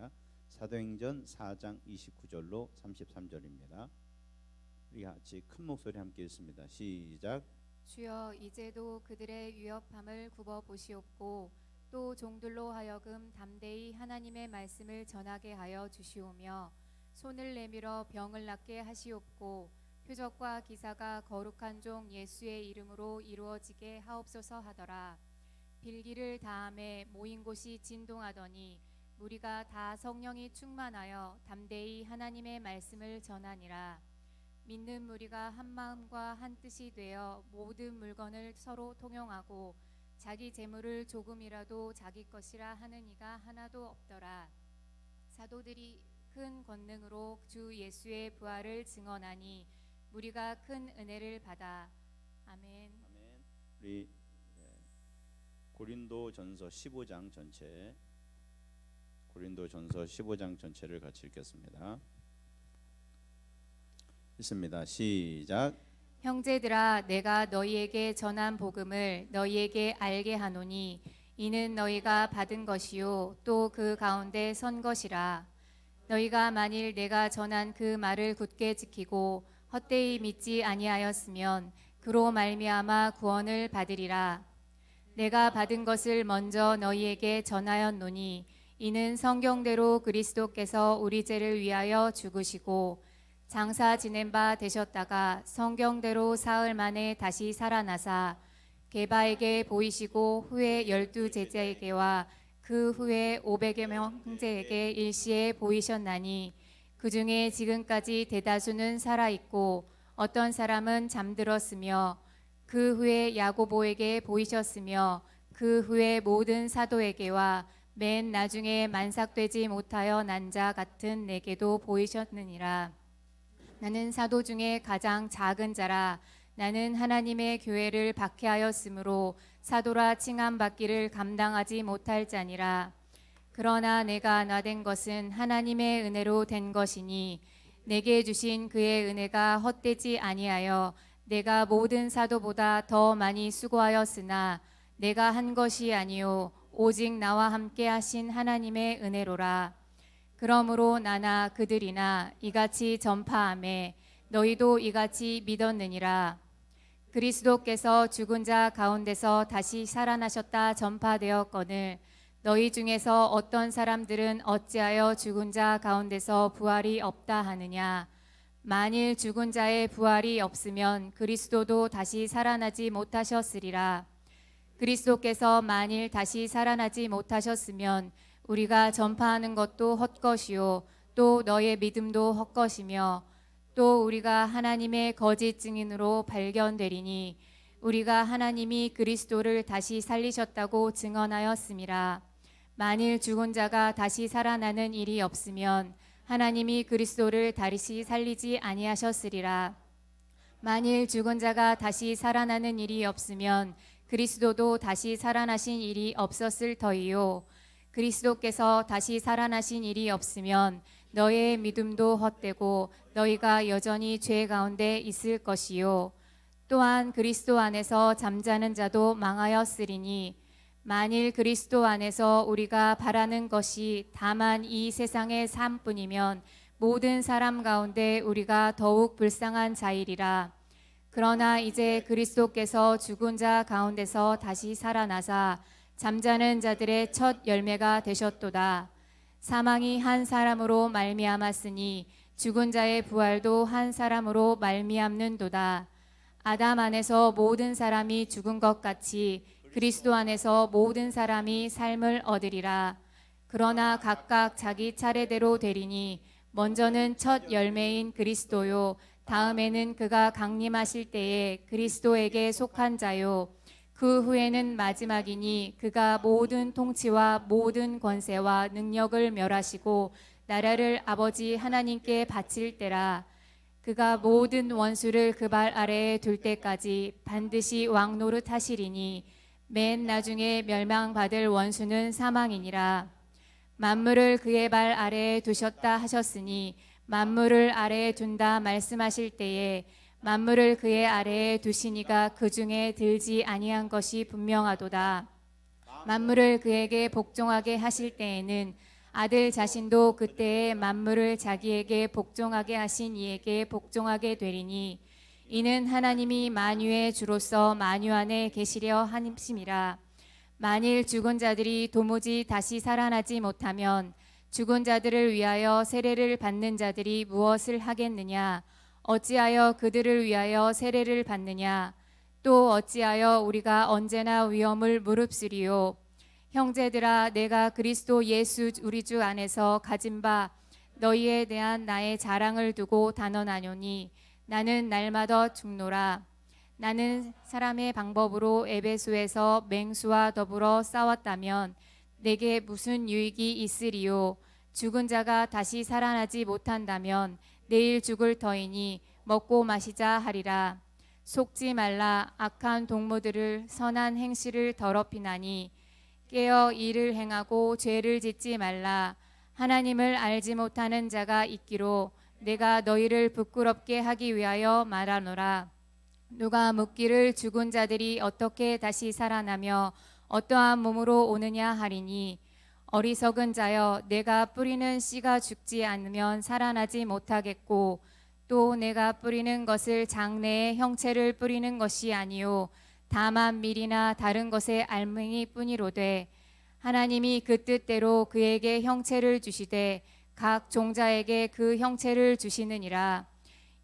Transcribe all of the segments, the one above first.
하겠습니다. 사도행전 4장 29절로 33절입니다. 우리 같이 큰 목소리 함께 읽습니다. 시작. 주여, 이제도 그들의 위협함을 굽어 보시옵고 또 종들로 하여금 담대히 하나님의 말씀을 전하게 하여 주시오며 손을 내밀어 병을 낫게 하시옵고 표적과 기사가 거룩한 종 예수의 이름으로 이루어지게 하옵소서 하더라. 빌기를 다함에 모인 곳이 진동하더니 무리가 다 성령이 충만하여 담대히 하나님의 말씀을 전하니라. 믿는 무리가 한 마음과 한 뜻이 되어 모든 물건을 서로 통용하고 자기 재물을 조금이라도 자기 것이라 하는 이가 하나도 없더라. 사도들이 큰 권능으로 주 예수의 부활을 증언하니 무리가 큰 은혜를 받아. 아멘. 아멘. 우리 고린도전서 15장 전체, 고린도전서 15장 전체를 같이 읽겠습니다. 읽습니다. 시작. 형제들아, 내가 너희에게 전한 복음을 너희에게 알게 하노니 이는 너희가 받은 것이요 또 그 가운데 선 것이라. 너희가 만일 내가 전한 그 말을 굳게 지키고 헛되이 믿지 아니하였으면 그로 말미암아 구원을 받으리라. 내가 받은 것을 먼저 너희에게 전하였노니 이는 성경대로 그리스도께서 우리 죄를 위하여 죽으시고 장사 지낸 바 되셨다가 성경대로 사흘 만에 다시 살아나사 게바에게 보이시고 후에 12 제자에게와 그 후에 500여 명 형제에게 일시에 보이셨나니 그 중에 지금까지 대다수는 살아있고 어떤 사람은 잠들었으며 그 후에 야고보에게 보이셨으며 그 후에 모든 사도에게와 맨 나중에 만삭되지 못하여 난 자 같은 내게도 보이셨느니라. 나는 사도 중에 가장 작은 자라. 나는 하나님의 교회를 박해하였으므로 사도라 칭함받기를 감당하지 못할 자니라. 그러나 내가 나된 것은 하나님의 은혜로 된 것이니 내게 주신 그의 은혜가 헛되지 아니하여 내가 모든 사도보다 더 많이 수고하였으나 내가 한 것이 아니요 오직 나와 함께 하신 하나님의 은혜로라. 그러므로 나나 그들이나 이같이 전파하매 너희도 이같이 믿었느니라. 그리스도께서 죽은 자 가운데서 다시 살아나셨다 전파되었거늘 너희 중에서 어떤 사람들은 어찌하여 죽은 자 가운데서 부활이 없다 하느냐. 만일 죽은 자의 부활이 없으면 그리스도도 다시 살아나지 못하셨으리라. 그리스도께서 만일 다시 살아나지 못하셨으면 우리가 전파하는 것도 헛것이요 또 너의 믿음도 헛것이며 또 우리가 하나님의 거짓 증인으로 발견되리니 우리가 하나님이 그리스도를 다시 살리셨다고 증언하였음이라. 만일 죽은 자가 다시 살아나는 일이 없으면 하나님이 그리스도를 다시 살리지 아니하셨으리라. 만일 죽은 자가 다시 살아나는 일이 없으면 그리스도도 다시 살아나신 일이 없었을 터이요 그리스도께서 다시 살아나신 일이 없으면 너의 믿음도 헛되고 너희가 여전히 죄 가운데 있을 것이요 또한 그리스도 안에서 잠자는 자도 망하였으리니 만일 그리스도 안에서 우리가 바라는 것이 다만 이 세상의 삶뿐이면 모든 사람 가운데 우리가 더욱 불쌍한 자이리라. 그러나 이제 그리스도께서 죽은 자 가운데서 다시 살아나사 잠자는 자들의 첫 열매가 되셨도다. 사망이 한 사람으로 말미암았으니 죽은 자의 부활도 한 사람으로 말미암는도다. 아담 안에서 모든 사람이 죽은 것 같이 그리스도 안에서 모든 사람이 삶을 얻으리라. 그러나 각각 자기 차례대로 되리니 먼저는 첫 열매인 그리스도요 다음에는 그가 강림하실 때에 그리스도에게 속한 자요 그 후에는 마지막이니 그가 모든 통치와 모든 권세와 능력을 멸하시고 나라를 아버지 하나님께 바칠 때라. 그가 모든 원수를 그 발 아래에 둘 때까지 반드시 왕 노릇하시리니 맨 나중에 멸망받을 원수는 사망이니라. 만물을 그의 발 아래에 두셨다 하셨으니 만물을 아래에 둔다 말씀하실 때에 만물을 그의 아래에 두시니가 그 중에 들지 아니한 것이 분명하도다. 만물을 그에게 복종하게 하실 때에는 아들 자신도 그때에 만물을 자기에게 복종하게 하신 이에게 복종하게 되리니 이는 하나님이 만유의 주로서 만유 안에 계시려 하심이라. 만일 죽은 자들이 도무지 다시 살아나지 못하면 죽은 자들을 위하여 세례를 받는 자들이 무엇을 하겠느냐? 어찌하여 그들을 위하여 세례를 받느냐? 또 어찌하여 우리가 언제나 위험을 무릅쓰리요? 형제들아, 내가 그리스도 예수 우리 주 안에서 가진 바 너희에 대한 나의 자랑을 두고 단언하노니 나는 날마다 죽노라. 나는 사람의 방법으로 에베소에서 맹수와 더불어 싸웠다면 내게 무슨 유익이 있으리요? 죽은 자가 다시 살아나지 못한다면 내일 죽을 터이니 먹고 마시자 하리라. 속지 말라. 악한 동무들을 선한 행실을 더럽히나니 깨어 일을 행하고 죄를 짓지 말라. 하나님을 알지 못하는 자가 있기로 내가 너희를 부끄럽게 하기 위하여 말하노라. 누가 묻기를 죽은 자들이 어떻게 다시 살아나며 어떠한 몸으로 오느냐 하리니 어리석은 자여, 내가 뿌리는 씨가 죽지 않으면 살아나지 못하겠고 또 내가 뿌리는 것을 장래의 형체를 뿌리는 것이 아니요 다만 밀이나 다른 것의 알맹이 뿐이로되 하나님이 그 뜻대로 그에게 형체를 주시되 각 종자에게 그 형체를 주시느니라.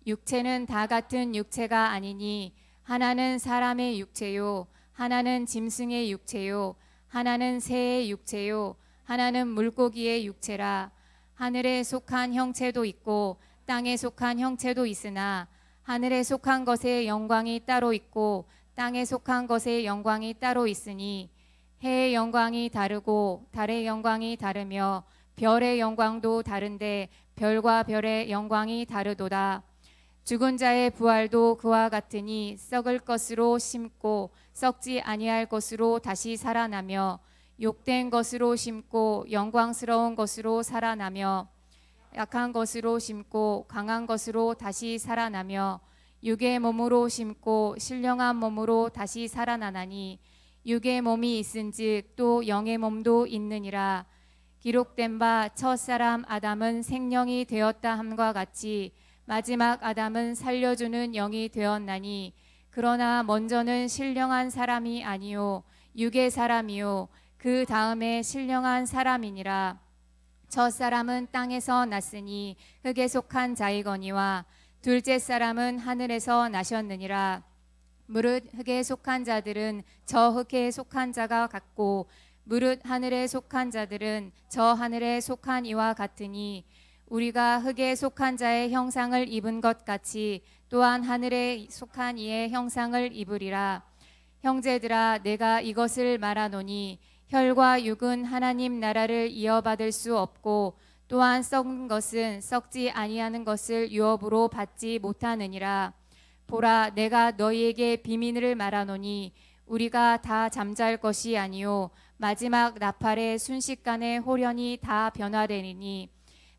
육체는 다 같은 육체가 아니니 하나는 사람의 육체요 하나는 짐승의 육체요 하나는 새의 육체요 하나는 물고기의 육체라. 하늘에 속한 형체도 있고 땅에 속한 형체도 있으나 하늘에 속한 것의 영광이 따로 있고 땅에 속한 것의 영광이 따로 있으니 해의 영광이 다르고 달의 영광이 다르며 별의 영광도 다른데 별과 별의 영광이 다르도다. 죽은 자의 부활도 그와 같으니 썩을 것으로 심고 썩지 아니할 것으로 다시 살아나며 욕된 것으로 심고 영광스러운 것으로 살아나며 약한 것으로 심고 강한 것으로 다시 살아나며 육의 몸으로 심고 신령한 몸으로 다시 살아나나니 육의 몸이 있은즉 또 영의 몸도 있느니라. 기록된 바 첫사람 아담은 생령이 되었다 함과 같이 마지막 아담은 살려주는 영이 되었나니 그러나 먼저는 신령한 사람이 아니요 육의 사람이요 그 다음에 신령한 사람이니라. 첫사람은 땅에서 났으니 흙에 속한 자이거니와 둘째 사람은 하늘에서 나셨느니라. 무릇 흙에 속한 자들은 저 흙에 속한 자가 같고 무릇 하늘에 속한 자들은 저 하늘에 속한 이와 같으니 우리가 흙에 속한 자의 형상을 입은 것 같이 또한 하늘에 속한 이의 형상을 입으리라. 형제들아, 내가 이것을 말하노니 혈과 육은 하나님 나라를 이어받을 수 없고 또한 썩은 것은 썩지 아니하는 것을 유업으로 받지 못하느니라. 보라, 내가 너희에게 비밀을 말하노니 우리가 다 잠잘 것이 아니요 마지막 나팔의 순식간에 홀연히 다 변화되리니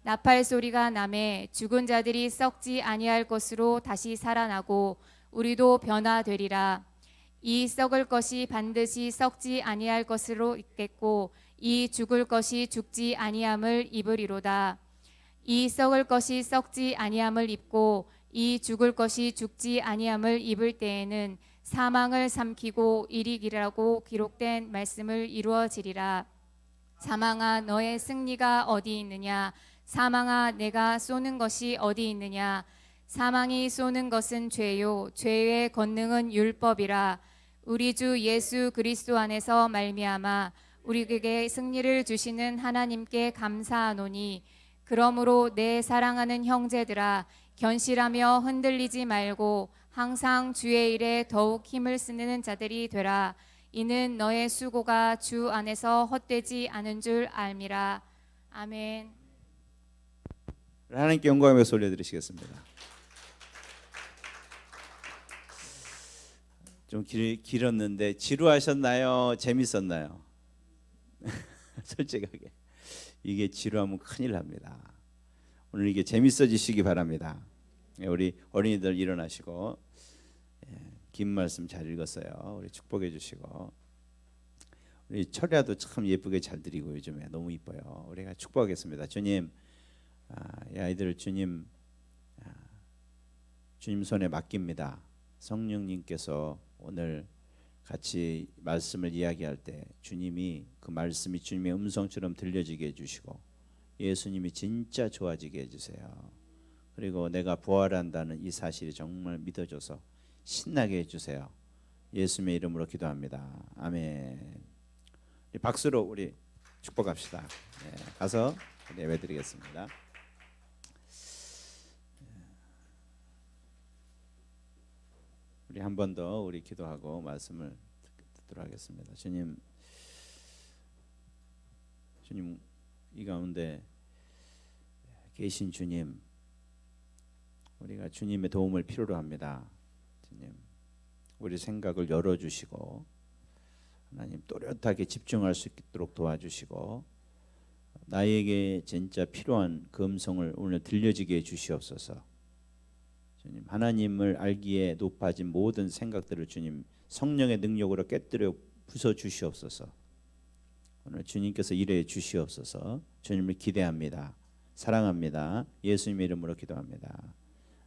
나팔 소리가 나매 죽은 자들이 썩지 아니할 것으로 다시 살아나고 우리도 변화되리라. 이 썩을 것이 반드시 썩지 아니할 것으로 있겠고 이 죽을 것이 죽지 아니함을 입으리로다. 이 썩을 것이 썩지 아니함을 입고 이 죽을 것이 죽지 아니함을 입을 때에는 사망을 삼키고 이리기라고 기록된 말씀을 이루어지리라. 사망아, 너의 승리가 어디 있느냐? 사망아, 내가 쏘는 것이 어디 있느냐? 사망이 쏘는 것은 죄요 죄의 권능은 율법이라. 우리 주 예수 그리스도 안에서 말미암아 우리에게 승리를 주시는 하나님께 감사하노니 그러므로 내 사랑하는 형제들아, 견실하며 흔들리지 말고 항상 주의 일에 더욱 힘을 쓰는 자들이 되라. 이는 너의 수고가 주 안에서 헛되지 않은 줄 알미라. 아멘. 하나님께 영광의 올려드리시겠습니다. 좀 길었는데 지루하셨나요? 재밌었나요? 솔직하게 이게 지루하면 큰일 납니다. 오늘 이게 재밌어지시기 바랍니다. 우리 어린이들 일어나시고 긴 말씀 잘 읽었어요. 우리 축복해 주시고 우리 철야도 참 예쁘게 잘 드리고 요즘에 너무 이뻐요. 우리가 축복하겠습니다. 주님, 이 아이들을 주님 손에 맡깁니다. 성령님께서 오늘 같이 말씀을 이야기할 때 주님이 그 말씀이 주님의 음성처럼 들려지게 해주시고 예수님이 진짜 좋아지게 해주세요. 그리고 내가 부활한다는 이 사실이 정말 믿어져서 신나게 해주세요. 예수님의 이름으로 기도합니다. 아멘. 박수로 우리 축복합시다. 네, 가서 예배드리겠습니다. 우리 한 번 더 우리 기도하고 말씀을 듣도록 하겠습니다. 주님 이 가운데 계신 주님, 우리가 주님의 도움을 필요로 합니다. 주님, 우리 생각을 열어주시고 하나님 또렷하게 집중할 수 있도록 도와주시고 나에게 진짜 필요한 그 음성을 오늘 들려지게 해 주시옵소서. 주님, 하나님을 알기에 높아진 모든 생각들을 주님 성령의 능력으로 깨뜨려 부숴 주시옵소서. 오늘 주님께서 일해 주시옵소서. 주님을 기대합니다. 사랑합니다. 예수님의 이름으로 기도합니다.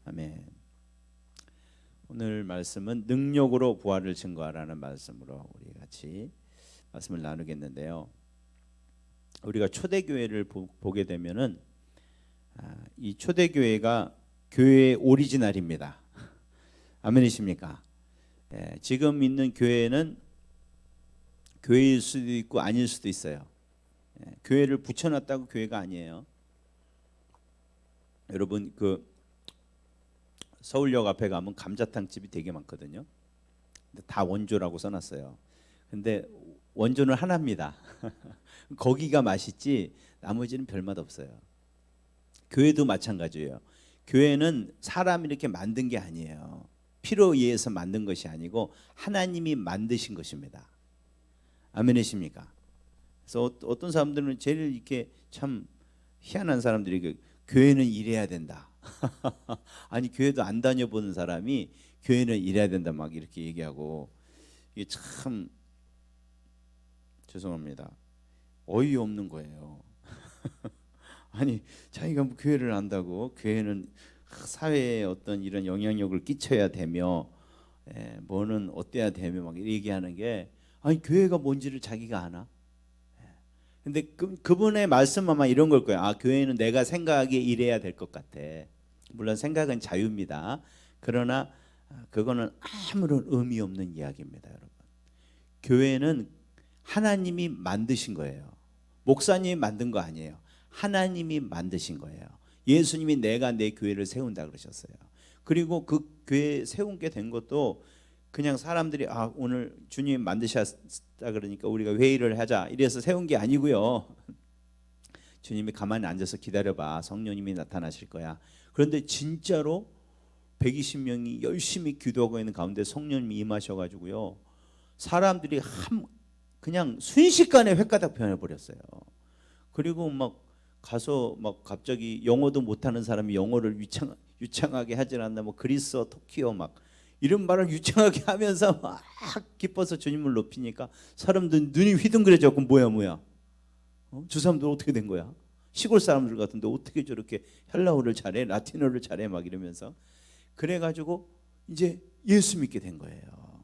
아멘. 오늘 말씀은 능력으로 부활을 증거하라는 말씀으로 우리 같이 말씀을 나누겠는데요. 우리가 초대교회를 보게 되면은 이 초대교회가 교회의 오리지널입니다. 아멘이십니까? 지금 있는 교회는 교회일 수도 있고 아닐 수도 있어요. 교회를 붙여놨다고 교회가 아니에요. 여러분 그 서울역 앞에 가면 감자탕 집이 되게 많거든요. 근데 다 원조라고 써놨어요. 근데 원조는 하나입니다. 거기가 맛있지 나머지는 별맛 없어요. 교회도 마찬가지예요. 교회는 사람이 이렇게 만든 게 아니에요. 피로 의해서 만든 것이 아니고 하나님이 만드신 것입니다. 아멘이십니까? 그래서 어떤 사람들은 제일 이렇게 참 희한한 사람들이 교회는 이래야 된다. 아니 교회도 안 다녀보는 사람이 교회는 이래야 된다 막 이렇게 얘기하고 이게 참 죄송합니다. 어이없는 거예요. 아니 자기가 뭐 교회를 안다고 교회는 사회에 어떤 이런 영향력을 끼쳐야 되며 뭐는 어때야 되며 막 얘기하는 게 아니 교회가 뭔지를 자기가 아나? 근데 그분의 말씀은 아마 이런 걸 거예요. 교회는 내가 생각하기에 이래야 될 것 같아. 물론 생각은 자유입니다. 그러나 그거는 아무런 의미 없는 이야기입니다, 여러분. 교회는 하나님이 만드신 거예요. 목사님이 만든 거 아니에요. 하나님이 만드신 거예요. 예수님이 내가 내 교회를 세운다 그러셨어요. 그리고 그 교회 세운 게 된 것도 그냥 사람들이 오늘 주님 만드셨다 그러니까 우리가 회의를 하자 이래서 세운 게 아니고요. 주님이 가만히 앉아서 기다려봐. 성령님이 나타나실 거야. 그런데 진짜로 120명이 열심히 기도하고 있는 가운데 성령님이 임하셔가지고요. 사람들이 그냥 순식간에 횟가닥 변해버렸어요. 그리고 막 가서 막 갑자기 영어도 못하는 사람이 영어를 유창하게 하질 않나 뭐 그리스어, 토키오 막 이런 말을 유창하게 하면서 막 기뻐서 주님을 높이니까 사람들 눈이 휘둥그레져갖고 뭐야 저 사람들 어떻게 된 거야? 시골 사람들 같은데 어떻게 저렇게 헬라어를 잘해? 라틴어를 잘해? 막 이러면서 그래가지고 이제 예수 믿게 된 거예요.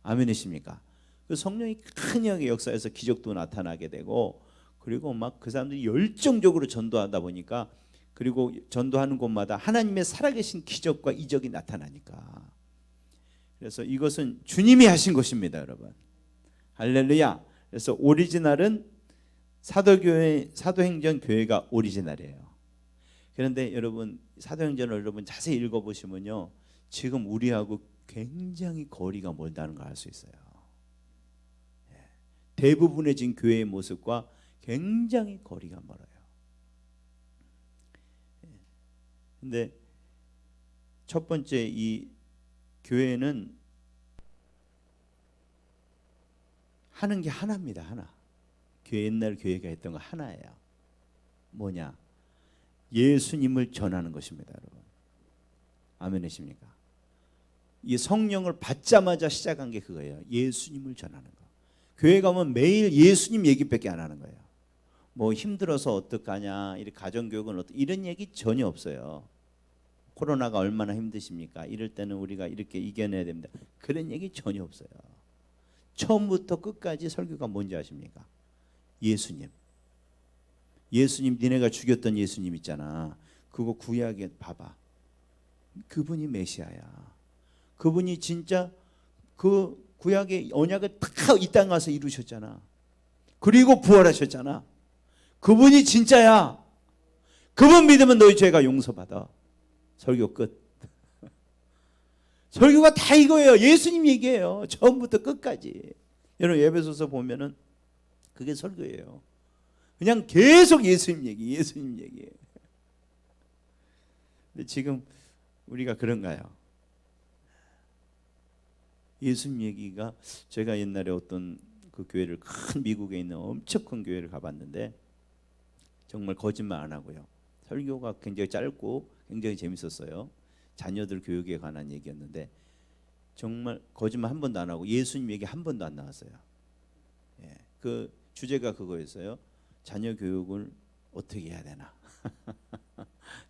아멘이십니까? 그 성령이 큰 역사에서 기적도 나타나게 되고 그리고 막 그 사람들이 열정적으로 전도하다 보니까 그리고 전도하는 곳마다 하나님의 살아계신 기적과 이적이 나타나니까 그래서 이것은 주님이 하신 것입니다, 여러분. 할렐루야. 그래서 오리지널은 사도행전 교회가 오리지널이에요. 그런데 여러분 사도행전을 여러분 자세히 읽어보시면요, 지금 우리하고 굉장히 거리가 멀다는 걸 알 수 있어요. 대부분의 지금 교회의 모습과 굉장히 거리가 멀어요. 근데 첫 번째 이 교회는 하는 게 하나입니다. 하나. 옛날 교회가 했던 거 하나예요. 뭐냐? 예수님을 전하는 것입니다, 여러분. 아멘이십니까? 이 성령을 받자마자 시작한 게 그거예요. 예수님을 전하는 거. 교회 가면 매일 예수님 얘기밖에 안 하는 거예요. 뭐 힘들어서 어떡하냐, 이 가정교육은 이런 얘기 전혀 없어요. 코로나가 얼마나 힘드십니까? 이럴 때는 우리가 이렇게 이겨내야 됩니다. 그런 얘기 전혀 없어요. 처음부터 끝까지 설교가 뭔지 아십니까? 예수님. 예수님, 니네가 죽였던 예수님 있잖아. 그거 구약에 봐봐. 그분이 메시아야. 그분이 진짜 그 구약의 언약을 다 이 땅 가서 이루셨잖아. 그리고 부활하셨잖아. 그분이 진짜야. 그분 믿으면 너희 죄가 용서받아. 설교 끝. 설교가 다 이거예요. 예수님 얘기예요. 처음부터 끝까지. 여러분 에베소서 보면은 그게 설교예요. 그냥 계속 예수님 얘기, 예수님 얘기. 근데 지금 우리가 그런가요? 예수님 얘기가, 제가 옛날에 어떤 그 교회를, 큰 미국에 있는 엄청 큰 교회를 가봤는데 정말 거짓말 안 하고요. 설교가 굉장히 짧고 굉장히 재밌었어요. 자녀들 교육에 관한 얘기였는데 정말 거짓말 한 번도 안 하고 예수님 얘기 한 번도 안 나왔어요. 예, 그 주제가 그거였어요. 자녀 교육을 어떻게 해야 되나.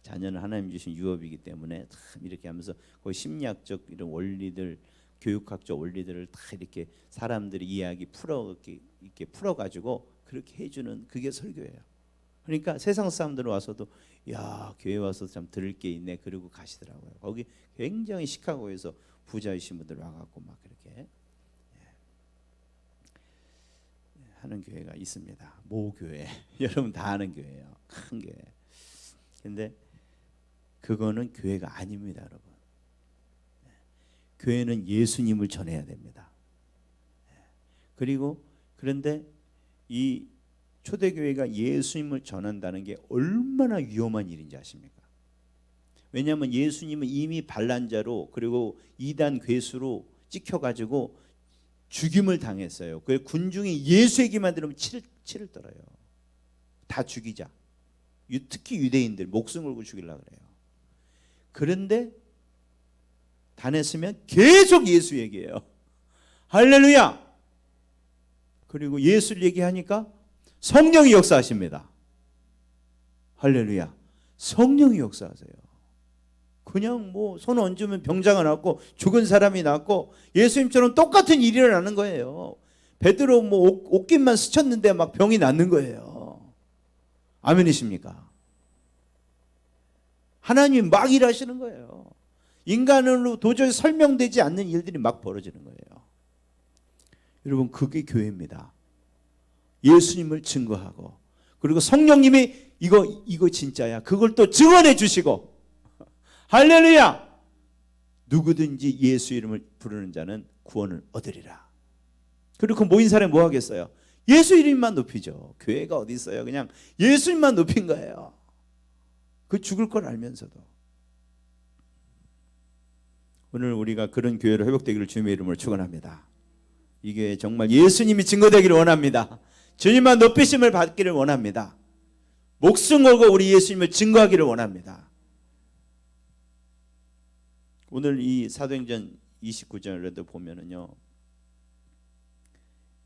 자녀는 하나님 주신 유업이기 때문에 참 이렇게 하면서 거의 심리학적 이런 원리들, 교육학적 원리들을 다 이렇게 사람들이 이야기 이렇게 풀어가지고 그렇게 해주는, 그게 설교예요. 그러니까 세상 사람들 와서도 야, 교회 와서 참 들을 게 있네, 그러고 가시더라고요. 거기 굉장히 시카고에서 부자이신 분들 와갖고 막 그렇게 하는 교회가 있습니다. 모 교회. 여러분 다 아는 교회예요. 큰 교회. 근데 그거는 교회가 아닙니다, 여러분. 교회는 예수님을 전해야 됩니다. 그리고 그런데 이 초대교회가 예수님을 전한다는 게 얼마나 위험한 일인지 아십니까? 왜냐하면 예수님은 이미 반란자로, 그리고 이단 괴수로 찍혀가지고 죽임을 당했어요. 그 군중이 예수 얘기만 들으면 치를 떨어요. 다 죽이자. 특히 유대인들 목숨 걸고 죽이려고 그래요. 그런데 다녔으면 계속 예수 얘기해요. 할렐루야. 그리고 예수를 얘기하니까 성령이 역사하십니다. 할렐루야. 성령이 역사하세요. 그냥 뭐 손 얹으면 병자가 낫고 죽은 사람이 낫고 예수님처럼 똑같은 일이 일어나는 거예요. 베드로 뭐 옷깃만 스쳤는데 막 병이 낫는 거예요. 아멘이십니까? 하나님이 막 일하시는 거예요. 인간으로 도저히 설명되지 않는 일들이 막 벌어지는 거예요. 여러분, 그게 교회입니다. 예수님을 증거하고, 그리고 성령님이 이거 진짜야, 그걸 또 증언해 주시고, 할렐루야. 누구든지 예수 이름을 부르는 자는 구원을 얻으리라. 그리고 그 모인 사람이 뭐 하겠어요? 예수 이름만 높이죠. 교회가 어디 있어요? 그냥 예수님만 높인 거예요. 그 죽을 걸 알면서도. 오늘 우리가 그런 교회로 회복되기를 주님의 이름으로 축원합니다. 이게 정말 예수님이 증거되기를 원합니다. 주님만 높이심을 받기를 원합니다. 목숨 걸고 우리 예수님을 증거하기를 원합니다. 오늘 이 사도행전 29절에도 보면은요,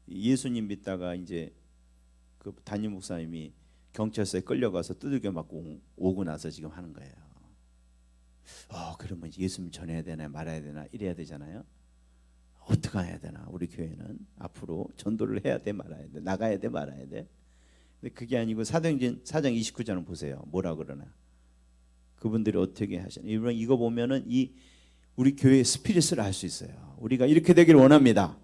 예수님 믿다가 이제 그 담임 목사님이 경찰서에 끌려가서 두들겨 맞고 오고 나서 지금 하는 거예요. 그러면 예수님 전해야 되나 말아야 되나 이래야 되잖아요. 어떻게 해야 되나? 우리 교회는 앞으로 전도를 해야 돼 말아야 돼, 나가야 돼 말아야 돼. 근데 그게 아니고 사도행전 4장 29절은 보세요. 뭐라 그러나? 그분들이 어떻게 하시나? 이거 보면은 우리 교회의 스피릿을 알 수 있어요. 우리가 이렇게 되기를 원합니다.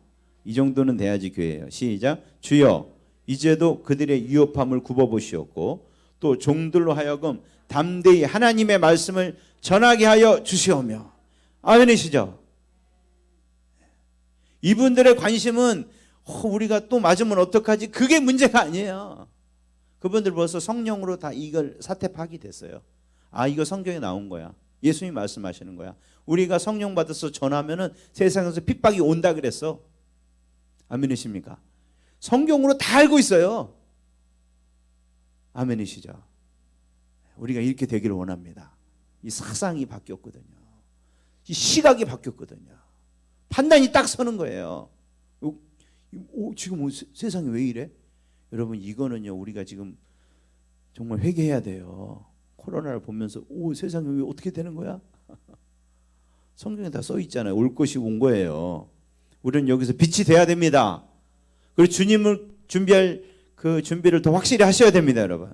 이 정도는 돼야지 교회예요. 시작. 주여, 이제도 그들의 위협함을 굽어보시옵고 또 종들로 하여금 담대히 하나님의 말씀을 전하게 하여 주시오며. 아멘이시죠? 이분들의 관심은 우리가 또 맞으면 어떡하지? 그게 문제가 아니에요. 그분들 벌써 성령으로 다 이걸 사태 파기됐어요. 이거 성경에 나온 거야. 예수님이 말씀하시는 거야. 우리가 성령 받아서 전하면은 세상에서 핍박이 온다 그랬어. 아멘이십니까? 성경으로 다 알고 있어요. 아멘이시죠? 우리가 이렇게 되기를 원합니다. 이 사상이 바뀌었거든요. 이 시각이 바뀌었거든요. 판단이 딱 서는 거예요. 지금 세상이 왜 이래? 여러분 이거는요 우리가 지금 정말 회개해야 돼요. 코로나를 보면서 세상이 왜 어떻게 되는 거야? 성경에 다 써 있잖아요. 올 것이 온 거예요. 우리는 여기서 빛이 돼야 됩니다. 그리고 주님을 준비할 그 준비를 더 확실히 하셔야 됩니다, 여러분.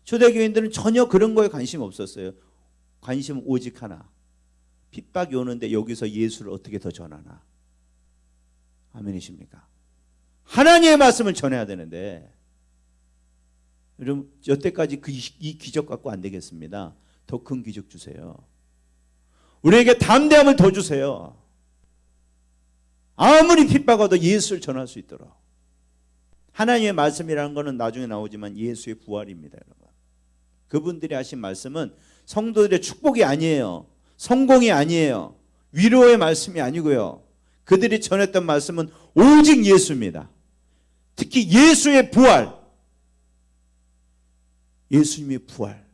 초대교인들은 전혀 그런 거에 관심 없었어요. 관심은 오직 하나. 핍박이 오는데 여기서 예수를 어떻게 더 전하나. 아멘이십니까? 하나님의 말씀을 전해야 되는데 여러분 여태까지 이 기적 갖고 안 되겠습니다. 더 큰 기적 주세요. 우리에게 담대함을 더 주세요. 아무리 핍박 와도 예수를 전할 수 있도록. 하나님의 말씀이라는 것은 나중에 나오지만 예수의 부활입니다, 여러분. 그분들이 하신 말씀은 성도들의 축복이 아니에요. 성공이 아니에요. 위로의 말씀이 아니고요. 그들이 전했던 말씀은 오직 예수입니다. 특히 예수의 부활, 예수님의 부활,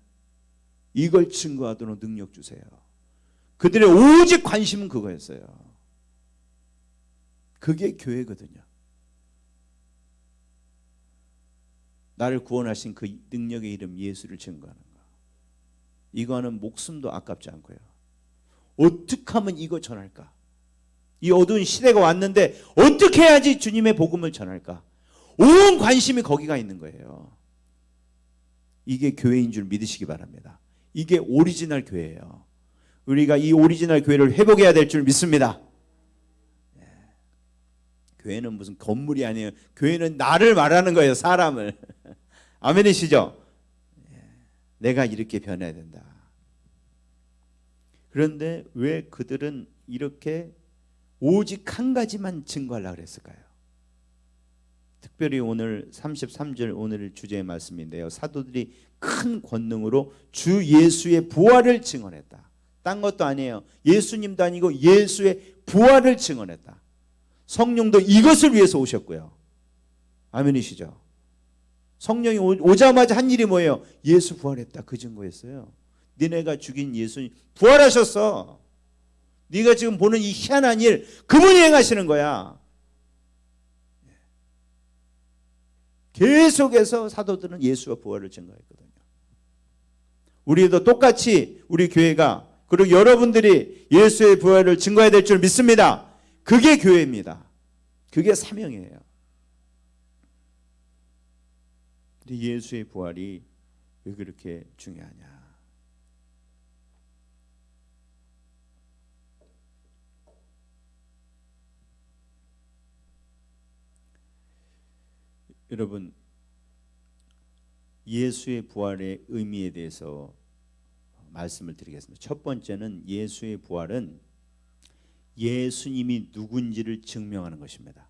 이걸 증거하도록 능력 주세요. 그들의 오직 관심은 그거였어요. 그게 교회거든요. 나를 구원하신 그 능력의 이름 예수를 증거하는 거. 이거는 목숨도 아깝지 않고요. 어떻게 하면 이거 전할까? 이 어두운 시대가 왔는데 어떻게 해야지 주님의 복음을 전할까? 온 관심이 거기가 있는 거예요. 이게 교회인 줄 믿으시기 바랍니다. 이게 오리지널 교회예요. 우리가 이 오리지널 교회를 회복해야 될 줄 믿습니다. 교회는 무슨 건물이 아니에요. 교회는 나를 말하는 거예요. 사람을. 아멘이시죠? 내가 이렇게 변해야 된다. 그런데 왜 그들은 이렇게 오직 한 가지만 증거하려고 그랬을까요? 특별히 오늘 33절 오늘 주제의 말씀인데요. 사도들이 큰 권능으로 주 예수의 부활을 증언했다. 딴 것도 아니에요. 예수님도 아니고 예수의 부활을 증언했다. 성령도 이것을 위해서 오셨고요. 아멘이시죠? 성령이 오자마자 한 일이 뭐예요? 예수 부활했다. 그 증거였어요. 니네가 죽인 예수님 부활하셨어. 네가 지금 보는 이 희한한 일 그분이 행하시는 거야. 계속해서 사도들은 예수와 부활을 증거했거든요. 우리도 똑같이 우리 교회가 그리고 여러분들이 예수의 부활을 증거해야 될 줄 믿습니다. 그게 교회입니다. 그게 사명이에요. 근데 예수의 부활이 왜 그렇게 중요하냐? 여러분, 예수의 부활의 의미에 대해서 말씀을 드리겠습니다. 첫 번째는 예수의 부활은 예수님이 누군지를 증명하는 것입니다.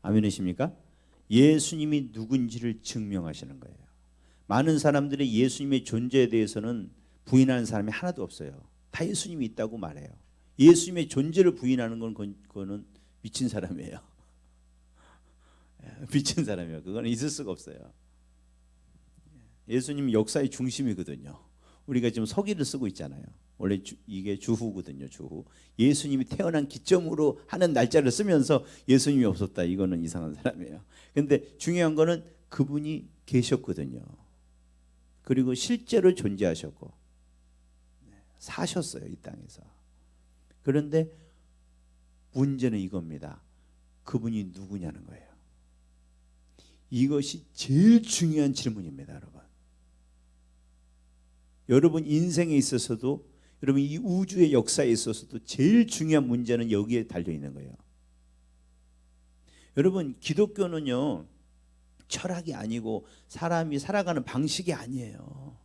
아멘이십니까? 예수님이 누군지를 증명하시는 거예요. 많은 사람들이 예수님의 존재에 대해서는 부인하는 사람이 하나도 없어요. 다 예수님이 있다고 말해요. 예수님의 존재를 부인하는 건 그거는 미친 사람이에요. 미친 사람이에요. 그거는 있을 수가 없어요. 예수님이 역사의 중심이거든요. 우리가 지금 서기를 쓰고 있잖아요. 원래 이게 주후거든요. 주후. 예수님이 태어난 기점으로 하는 날짜를 쓰면서 예수님이 없었다. 이거는 이상한 사람이에요. 근데 중요한 거는 그분이 계셨거든요. 그리고 실제로 존재하셨고 사셨어요. 이 땅에서. 그런데 문제는 이겁니다. 그분이 누구냐는 거예요. 이것이 제일 중요한 질문입니다, 여러분. 여러분 인생에 있어서도 여러분 이 우주의 역사에 있어서도 제일 중요한 문제는 여기에 달려 있는 거예요. 여러분 기독교는요 철학이 아니고 사람이 살아가는 방식이 아니에요.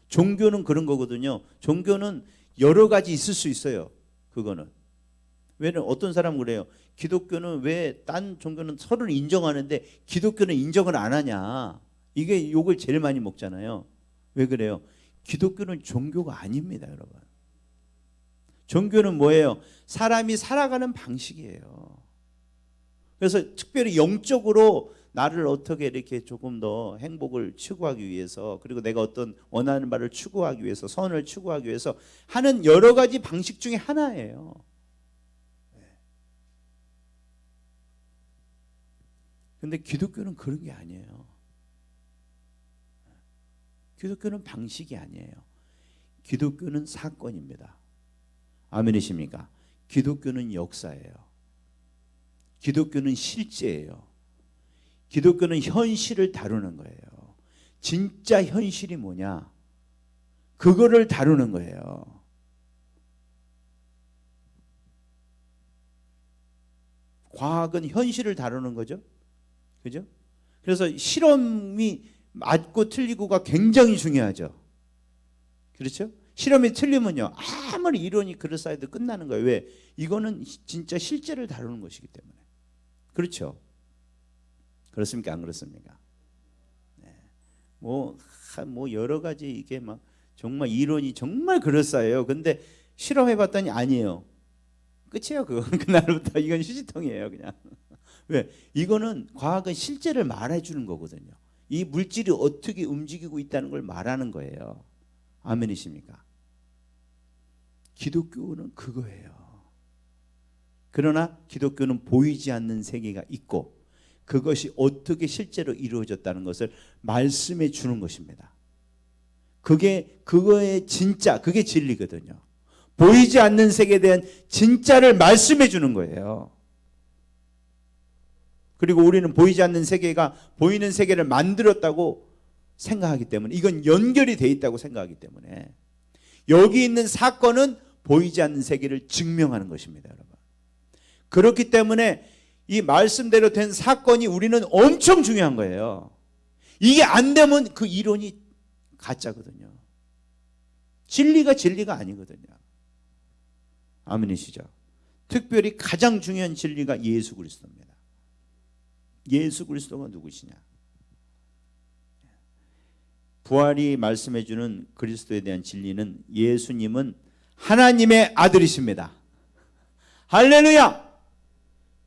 종교는 그런 거거든요. 종교는 여러 가지 있을 수 있어요. 그거는 왜냐면 어떤 사람은 그래요. 기독교는 왜 딴 종교는 서로를 인정하는데 기독교는 인정을 안 하냐. 이게 욕을 제일 많이 먹잖아요. 왜 그래요? 기독교는 종교가 아닙니다, 여러분. 종교는 뭐예요? 사람이 살아가는 방식이에요. 그래서 특별히 영적으로 나를 어떻게 이렇게 조금 더 행복을 추구하기 위해서 그리고 내가 어떤 원하는 바를 추구하기 위해서 선을 추구하기 위해서 하는 여러 가지 방식 중에 하나예요. 근데 기독교는 그런 게 아니에요. 기독교는 방식이 아니에요. 기독교는 사건입니다. 아멘이십니까? 기독교는 역사예요. 기독교는 실제예요. 기독교는 현실을 다루는 거예요. 진짜 현실이 뭐냐? 그거를 다루는 거예요. 과학은 현실을 다루는 거죠. 그죠? 그래서 실험이 맞고 틀리고가 굉장히 중요하죠. 그렇죠? 실험이 틀리면요, 아무리 이론이 그럴싸해도 끝나는 거예요. 왜? 이거는 진짜 실제를 다루는 것이기 때문에. 그렇죠? 그렇습니까? 안 그렇습니까? 네. 뭐 여러 가지 이게 막 정말 이론이 정말 그럴싸해요. 근데 실험해봤더니 아니에요. 끝이에요. 그날부터 이건 휴지통이에요. 그냥. 왜? 이거는 과학은 실제를 말해주는 거거든요. 이 물질이 어떻게 움직이고 있다는 걸 말하는 거예요. 아멘이십니까? 기독교는 그거예요. 그러나 기독교는 보이지 않는 세계가 있고 그것이 어떻게 실제로 이루어졌다는 것을 말씀해 주는 것입니다. 그거의 진짜, 그게 진리거든요. 보이지 않는 세계에 대한 진짜를 말씀해 주는 거예요. 그리고 우리는 보이지 않는 세계가 보이는 세계를 만들었다고 생각하기 때문에, 이건 연결이 돼 있다고 생각하기 때문에 여기 있는 사건은 보이지 않는 세계를 증명하는 것입니다, 여러분. 그렇기 때문에 이 말씀대로 된 사건이 우리는 엄청 중요한 거예요. 이게 안 되면 그 이론이 가짜거든요. 진리가 아니거든요. 아멘이시죠? 특별히 가장 중요한 진리가 예수 그리스도입니다. 예수 그리스도가 누구시냐? 부활이 말씀해 주는 그리스도에 대한 진리는 예수님은 하나님의 아들이십니다. 할렐루야!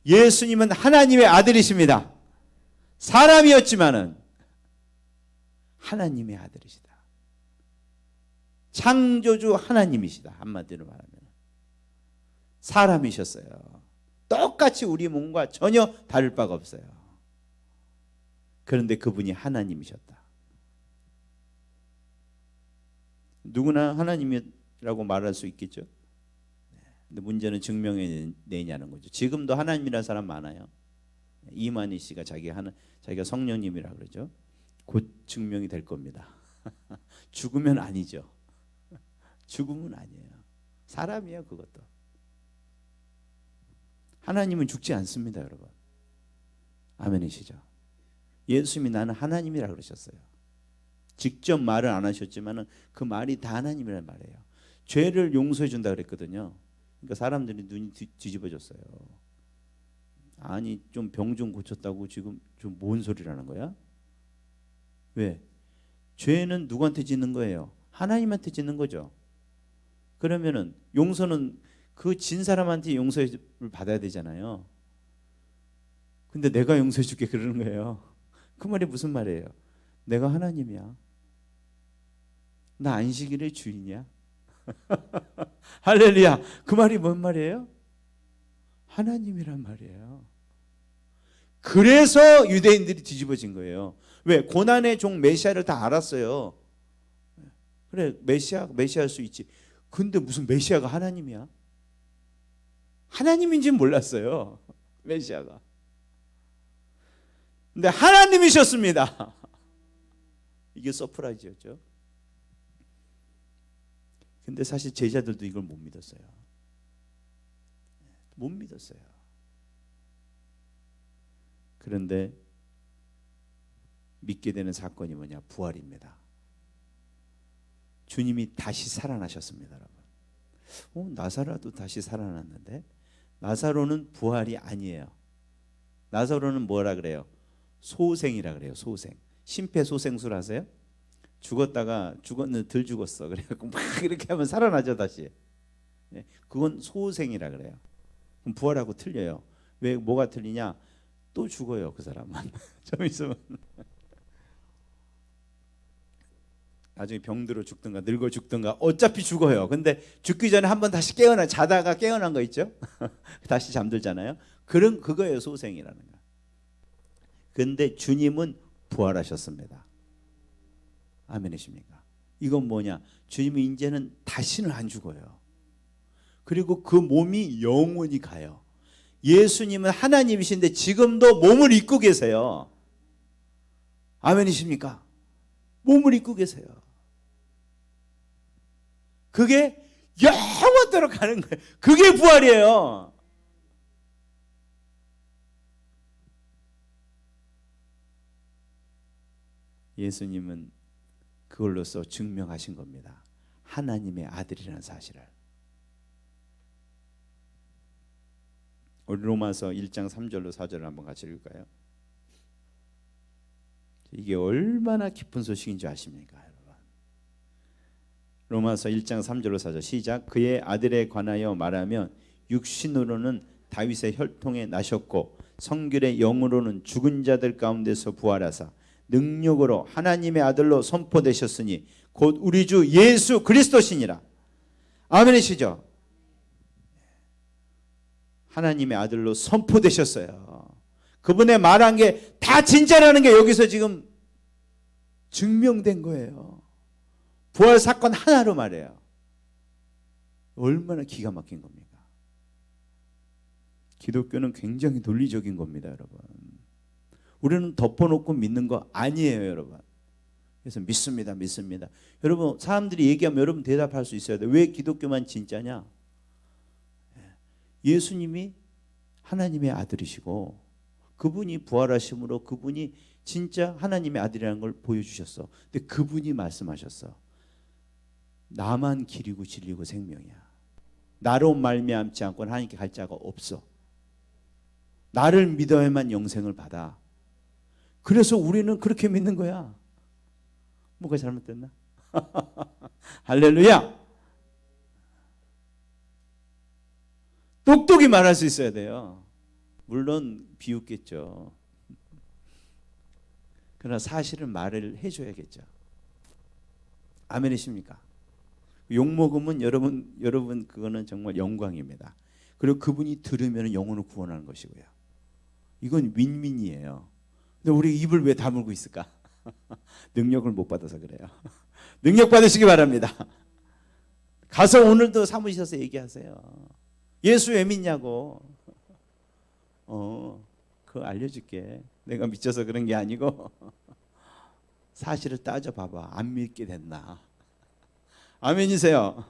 예수님은 하나님의 아들이십니다. 사람이었지만은 하나님의 아들이시다. 창조주 하나님이시다. 한마디로 말하면 사람이셨어요. 똑같이 우리 몸과 전혀 다를 바가 없어요. 그런데 그분이 하나님이셨다. 누구나 하나님이라고 말할 수 있겠죠. 근데 문제는 증명해내냐는 거죠. 지금도 하나님이라는 사람 많아요. 이만희 씨가 자기가 성령님이라 그러죠. 곧 증명이 될 겁니다. 죽으면 아니죠. 죽으면 아니에요. 사람이에요, 그것도. 하나님은 죽지 않습니다, 여러분. 아멘이시죠? 예수님이 나는 하나님이라 그러셨어요. 직접 말을 안 하셨지만 그 말이 다 하나님이라는 말이에요. 죄를 용서해 준다 그랬거든요. 그러니까 사람들이 눈이 뒤집어졌어요. 아니 좀 병 좀 고쳤다고 지금 좀 뭔 소리라는 거야? 왜? 죄는 누구한테 짓는 거예요? 하나님한테 짓는 거죠. 그러면은 용서는 그 진 사람한테 용서를 받아야 되잖아요. 근데 내가 용서해 줄게 그러는 거예요. 그 말이 무슨 말이에요? 내가 하나님이야. 나 안식일의 주인이야. 할렐루야. 그 말이 뭔 말이에요? 하나님이란 말이에요. 그래서 유대인들이 뒤집어진 거예요. 왜? 고난의 종 메시아를 다 알았어요. 그래, 메시아일 수 있지. 근데 무슨 메시아가 하나님이야? 하나님인지는 몰랐어요. 메시아가. 근데 하나님이셨습니다. 이게 서프라이즈였죠. 근데 사실 제자들도 이걸 못 믿었어요. 못 믿었어요. 그런데 믿게 되는 사건이 뭐냐? 부활입니다. 주님이 다시 살아나셨습니다, 여러분. 나사로도 다시 살아났는데 나사로는 부활이 아니에요. 나사로는 뭐라 그래요? 소생이라 그래요. 소생. 심폐소생술 하세요? 죽었다가 죽었는데 덜 죽었어. 그래갖고 막 이렇게 하면 살아나죠 다시. 네, 그건 소생이라 그래요. 그럼 부활하고 틀려요. 왜 뭐가 틀리냐? 또 죽어요 그 사람은. 좀 있으면 나중에 병들어 죽든가 늙어 죽든가 어차피 죽어요. 근데 죽기 전에 한번 다시 자다가 깨어난 거 있죠? 다시 잠들잖아요. 그거예요 소생이라는 거. 그런데 주님은 부활하셨습니다. 아멘이십니까? 이건 뭐냐? 주님이 이제는 다시는 안 죽어요. 그리고 그 몸이 영원히 가요. 예수님은 하나님이신데 지금도 몸을 입고 계세요. 아멘이십니까? 몸을 입고 계세요. 그게 영원토록 가는 거예요. 그게 부활이에요. 예수님은 그걸로써 증명하신 겁니다. 하나님의 아들이라는 사실을. 우리 로마서 1장 3절로 4절을 한번 같이 읽을까요? 이게 얼마나 깊은 소식인 줄 아십니까, 여러분? 로마서 1장 3절로 4절 시작. 그의 아들에 관하여 말하면 육신으로는 다윗의 혈통에 나셨고 성결의 영으로는 죽은 자들 가운데서 부활하사 능력으로 하나님의 아들로 선포되셨으니 곧 우리 주 예수 그리스도시니라. 아멘이시죠? 하나님의 아들로 선포되셨어요. 그분의 말한 게 다 진짜라는 게 여기서 지금 증명된 거예요. 부활 사건 하나로 말해요. 얼마나 기가 막힌 겁니까? 기독교는 굉장히 논리적인 겁니다, 여러분. 우리는 덮어놓고 믿는 거 아니에요, 여러분. 그래서 믿습니다, 믿습니다. 여러분, 사람들이 얘기하면 여러분 대답할 수 있어야 돼요. 왜 기독교만 진짜냐? 예수님이 하나님의 아들이시고 그분이 부활하심으로 그분이 진짜 하나님의 아들이라는 걸 보여주셨어. 근데 그분이 말씀하셨어. 나만 길이고 진리고 생명이야. 나로 말미암지 않고는 하나님께 갈 자가 없어. 나를 믿어야만 영생을 받아. 그래서 우리는 그렇게 믿는 거야. 뭐가 잘못됐나? 할렐루야. 똑똑히 말할 수 있어야 돼요. 물론 비웃겠죠. 그러나 사실은 말을 해줘야겠죠. 아멘이십니까? 욕먹으면 여러분 그거는 정말 영광입니다. 그리고 그분이 들으면 영혼을 구원하는 것이고요. 이건 윈윈이에요. 근데 우리 입을 왜 다물고 있을까? 능력을 못 받아서 그래요. 능력 받으시기 바랍니다. 가서 오늘도 사무실에서 얘기하세요. 예수 왜 믿냐고. 그거 알려줄게. 내가 미쳐서 그런 게 아니고 사실을 따져봐봐. 안 믿게 됐나. 아멘이세요.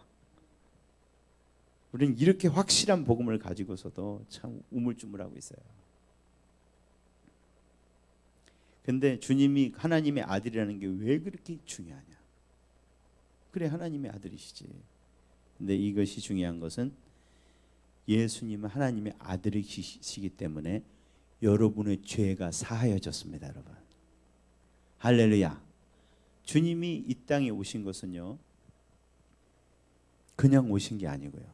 우리는 이렇게 확실한 복음을 가지고서도 참 우물쭈물하고 있어요. 근데 주님이 하나님의 아들이라는 게 왜 그렇게 중요하냐. 그래, 하나님의 아들이시지. 근데 이것이 중요한 것은 예수님은 하나님의 아들이시기 때문에 여러분의 죄가 사하여졌습니다, 여러분. 할렐루야. 주님이 이 땅에 오신 것은요, 그냥 오신 게 아니고요,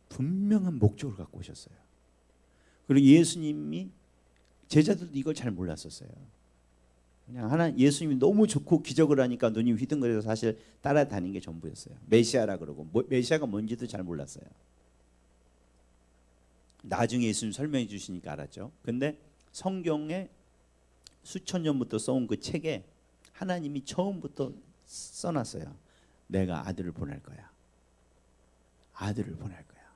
분명한 목적을 갖고 오셨어요. 그리고 예수님이, 제자들도 이걸 잘 몰랐었어요. 그냥 예수님이 너무 좋고 기적을 하니까 눈이 휘둥그레서 사실 따라다니는 게 전부였어요. 메시아라 그러고 메시아가 뭔지도 잘 몰랐어요. 나중에 예수님 설명해 주시니까 알았죠. 근데 성경에 수천 년부터 써온 그 책에 하나님이 처음부터 써놨어요. 내가 아들을 보낼 거야. 아들을 보낼 거야.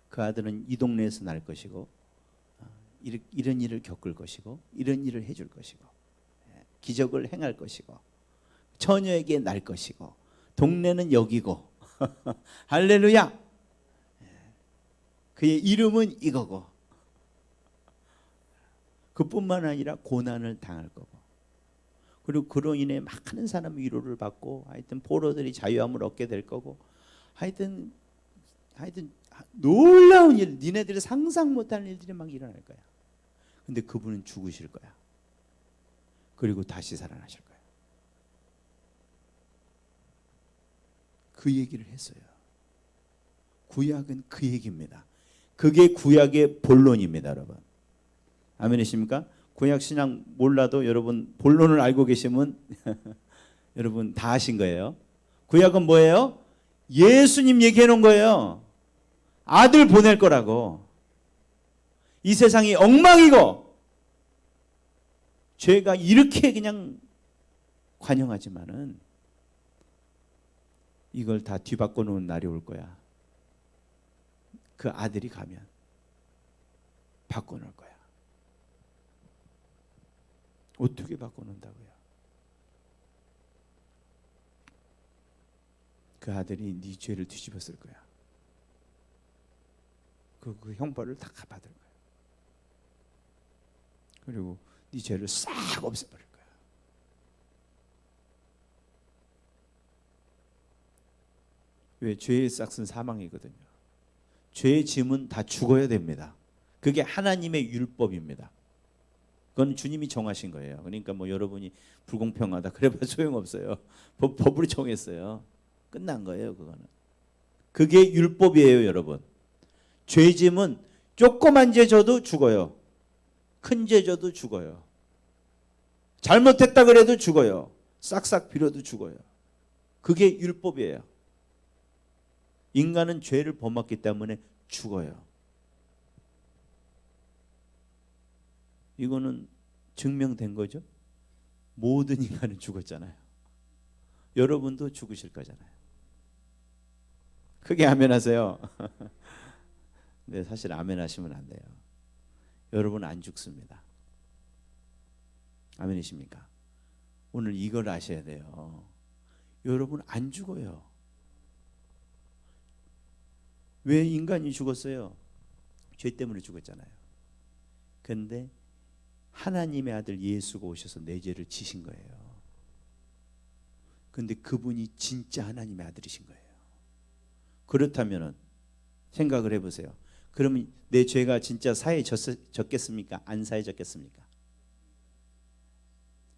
그 아들은 이 동네에서 날 것이고 이런 일을 겪을 것이고 이런 일을 해줄 것이고 기적을 행할 것이고 처녀에게 날 것이고 동네는 여기고 할렐루야. 그의 이름은 이거고 그뿐만 아니라 고난을 당할 거고 그리고 그로 인해 많은 사람이 위로를 받고 하여튼 포로들이 자유함을 얻게 될 거고 하여튼 놀라운 일, 니네들이 상상 못하는 일들이 막 일어날 거야. 근데 그분은 죽으실 거야. 그리고 다시 살아나실 거야. 그 얘기를 했어요. 구약은 그 얘기입니다. 그게 구약의 본론입니다, 여러분. 아멘이십니까? 구약 신앙 몰라도 여러분 본론을 알고 계시면 여러분 다 아신 거예요. 구약은 뭐예요? 예수님 얘기해 놓은 거예요. 아들 보낼 거라고. 이 세상이 엉망이고 죄가 이렇게 그냥 관영하지만은 이걸 다 뒤바꿔 놓은 날이 올 거야. 그 아들이 가면 바꿔 놓을 거야. 어떻게 바꿔 놓는다고요? 그 아들이 네 죄를 뒤집었을 거야. 그 형벌을 다 받을 거야. 그리고 네 죄를 싹 없애버릴 거야. 왜? 죄의 싹은 사망이거든요. 죄의 짐은 다 죽어야 됩니다. 그게 하나님의 율법입니다. 그건 주님이 정하신 거예요. 그러니까 뭐 여러분이 불공평하다 그래봐 소용없어요. 법으로 정했어요. 끝난 거예요. 그거는. 그게 율법이에요, 여러분. 죄 짐은 조그만 죄 져도 죽어요. 큰 죄 져도 죽어요. 잘못했다 그래도 죽어요. 싹싹 빌어도 죽어요. 그게 율법이에요. 인간은 죄를 범했기 때문에 죽어요. 이거는 증명된 거죠. 모든 인간은 죽었잖아요. 여러분도 죽으실 거잖아요. 크게 아멘하세요. 네, 사실 아멘하시면 안 돼요. 여러분 안 죽습니다. 아멘이십니까? 오늘 이걸 아셔야 돼요. 여러분 안 죽어요. 왜 인간이 죽었어요? 죄 때문에 죽었잖아요. 그런데 하나님의 아들 예수가 오셔서 내 죄를 지신 거예요. 근데 그분이 진짜 하나님의 아들이신 거예요. 그렇다면 생각을 해보세요. 그러면 내 죄가 진짜 사해졌겠습니까? 안 사해졌겠습니까?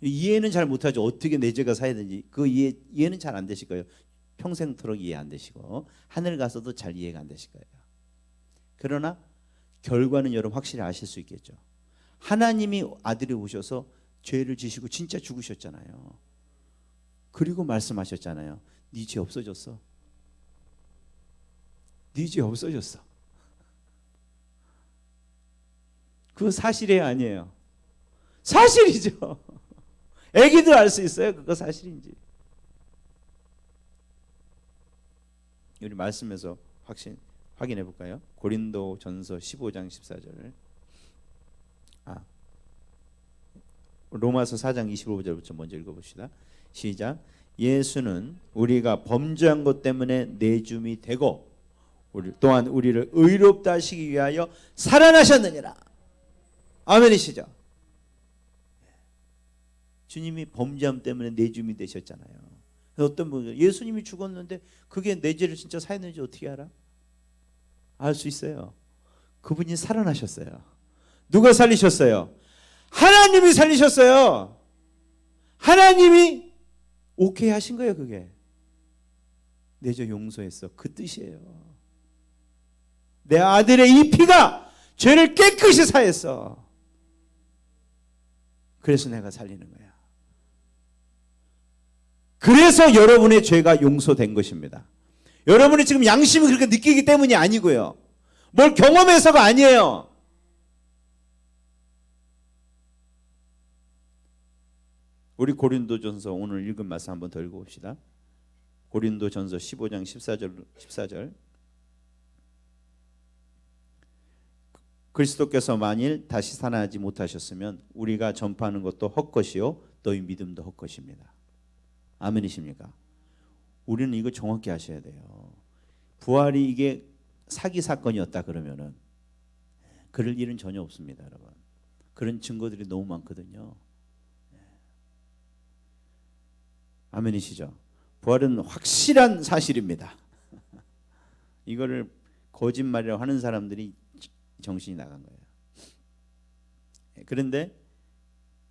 이해는 잘 못하죠. 어떻게 내 죄가 사해되는지 그 이해는 잘 안 되실 거예요. 평생토록 이해 안 되시고 하늘 가서도 잘 이해가 안 되실 거예요. 그러나 결과는 여러분 확실히 아실 수 있겠죠. 하나님이 아들이 오셔서 죄를 지시고 진짜 죽으셨잖아요. 그리고 말씀하셨잖아요. 네 죄 없어졌어. 네 죄 없어졌어. 그거 사실이에요, 아니에요? 사실이죠. 애기들 알 수 있어요. 그거 사실인지. 우리 말씀에서 확인해 볼까요? 고린도전서 15장 14절을 로마서 4장 25절부터 먼저 읽어봅시다. 시작. 예수는 우리가 범죄한 것 때문에 내줌이 되고 또한 우리를 의롭다 하시기 위하여 살아나셨느니라. 아멘이시죠? 주님이 범죄함 때문에 내줌이 되셨잖아요. 어떤 분은 예수님이 죽었는데 그게 내 죄를 진짜 사했는지 어떻게 알아? 알 수 있어요. 그분이 살아나셨어요. 누가 살리셨어요? 하나님이 살리셨어요. 하나님이 오케이 하신 거예요. 그게 내 죄 용서했어. 그 뜻이에요. 내 아들의 이 피가 죄를 깨끗이 사했어. 그래서 내가 살리는 거야. 그래서 여러분의 죄가 용서된 것입니다. 여러분이 지금 양심이 그렇게 느끼기 때문이 아니고요. 뭘 경험해서가 아니에요. 우리 고린도전서 오늘 읽은 말씀 한번 더 읽어봅시다. 고린도전서 15장 14절. 그리스도께서 만일 다시 살아나지 못하셨으면 우리가 전파하는 것도 헛것이요 너희 믿음도 헛것입니다. 아멘이십니까? 우리는 이거 정확히 아셔야 돼요. 부활이 이게 사기 사건이었다 그러면은 그럴 일은 전혀 없습니다, 여러분. 그런 증거들이 너무 많거든요. 아멘이시죠? 부활은 확실한 사실입니다. 이거를 거짓말이라고 하는 사람들이 정신이 나간 거예요. 그런데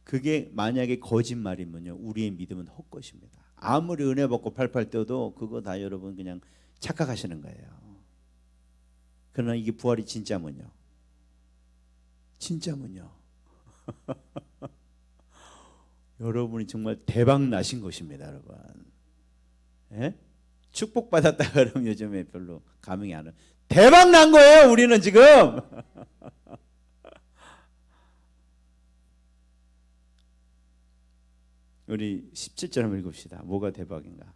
그게 만약에 거짓말이면요, 우리의 믿음은 헛것입니다. 아무리 은혜 받고 팔팔 떠도 그거 다 여러분 그냥 착각하시는 거예요. 그러나 이게 부활이 진짜면요, 여러분이 정말 대박 나신 것입니다, 여러분. 예? 축복받았다 그러면 요즘에 별로 감흥이 안 와요. 대박 난 거예요, 우리는 지금. 우리 17절 한번 읽읍시다. 뭐가 대박인가?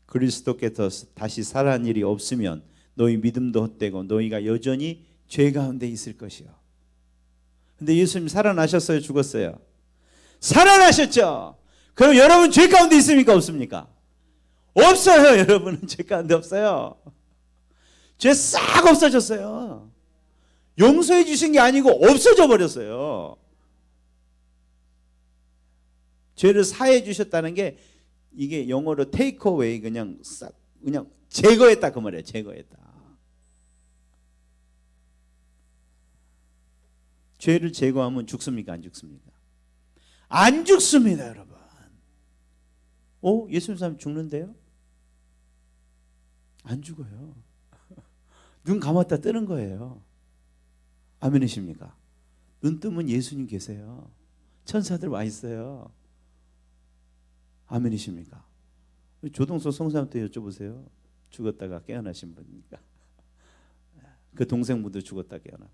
그리스도께서 다시 살아난 일이 없으면 너희 믿음도 헛되고 너희가 여전히 죄 가운데 있을 것이요. 근데 예수님 살아나셨어요? 죽었어요? 살아나셨죠? 그럼 여러분 죄 가운데 있습니까? 없습니까? 없어요. 여러분은 죄 가운데 없어요. 죄 싹 없어졌어요. 용서해 주신 게 아니고 없어져 버렸어요. 죄를 사해 주셨다는 게 이게 영어로 take away, 그냥 싹 그냥 제거했다 그 말이에요. 제거했다. 죄를 제거하면 죽습니까? 안 죽습니까? 안 죽습니다, 여러분. 예수 믿는 사람 죽는데요? 안 죽어요. 눈 감았다 뜨는 거예요. 아멘이십니까? 눈 뜨면 예수님 계세요. 천사들 와 있어요. 아멘이십니까? 조동석 성사한테 여쭤보세요. 죽었다가 깨어나신 분이니까. 그 동생분도 죽었다 깨어나고.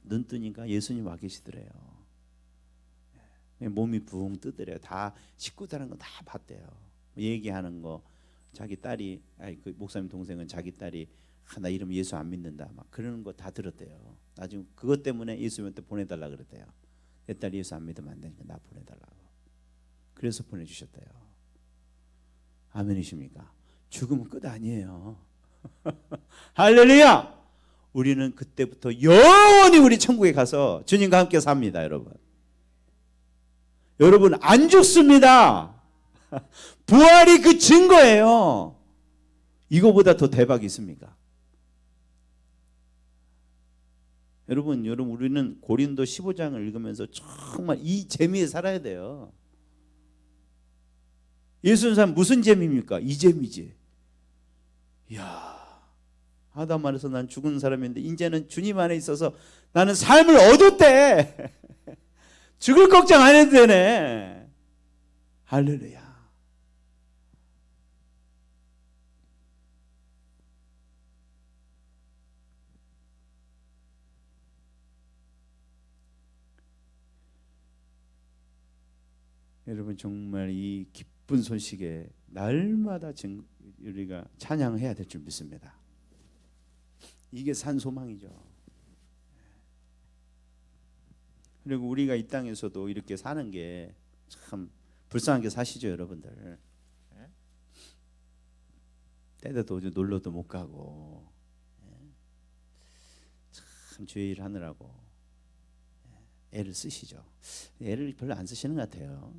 눈 뜨니까 예수님 와 계시더래요. 몸이 붕 뜨더래요. 다 식구들은 거 다 봤대요. 얘기하는 거 자기 딸이 그 목사님 동생은 자기 딸이 나 이러면 예수 안 믿는다 막 그러는 거 다 들었대요. 나중에 그것 때문에 예수님한테 보내달라 그랬대요. 내 딸이 예수 안 믿으면 안 되니까 나 보내달라고. 그래서 보내주셨대요. 아멘이십니까? 죽으면 끝 아니에요. 할렐루야! 우리는 그때부터 영원히 우리 천국에 가서 주님과 함께 삽니다, 여러분. 여러분 안 죽습니다. 부활이 그 증거예요. 이거보다 더 대박이 있습니까? 여러분 우리는 고린도 15장을 읽으면서 정말 이 재미에 살아야 돼요. 예수님 사람 무슨 재미입니까? 이 재미지. 이야, 하다 말해서 난 죽은 사람인데 이제는 주님 안에 있어서 나는 삶을 얻었대. 죽을 걱정 안 해도 되네. 할렐루야. 여러분 정말 이 기쁜 소식에 날마다 우리가 찬양해야 될 줄 믿습니다. 이게 산 소망이죠. 그리고 우리가 이 땅에서도 이렇게 사는 게 참 불쌍하게 사시죠, 여러분들. 때도 놀러도 못 가고 참 주일 하느라고 애를 쓰시죠. 애를 별로 안 쓰시는 것 같아요.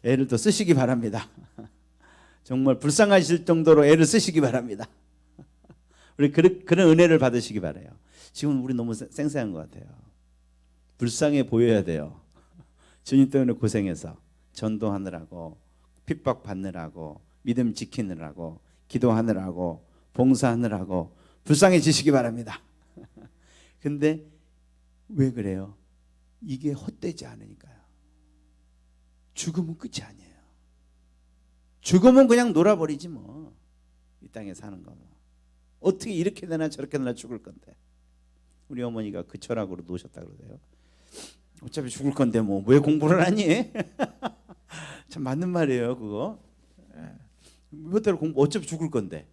애를 더 쓰시기 바랍니다. 정말 불쌍하실 정도로 애를 쓰시기 바랍니다. 우리 그런 은혜를 받으시기 바라요. 지금 우리 너무 쌩쌩한 것 같아요. 불쌍해 보여야 돼요. 주님 때문에 고생해서 전도하느라고, 핍박 받느라고, 믿음 지키느라고, 기도하느라고, 봉사하느라고 불쌍해지시기 바랍니다. 근데 왜 그래요? 이게 헛되지 않으니까요. 죽으면 끝이 아니에요. 죽으면 그냥 놀아버리지 뭐. 이 땅에 사는 거 어떻게 이렇게 되나 저렇게 되나 죽을 건데. 우리 어머니가 그 철학으로 노셨다 그러세요. 어차피 죽을 건데 뭐 왜 공부를 하니? 참 맞는 말이에요 그거. 몇대로 공부 어차피 죽을 건데.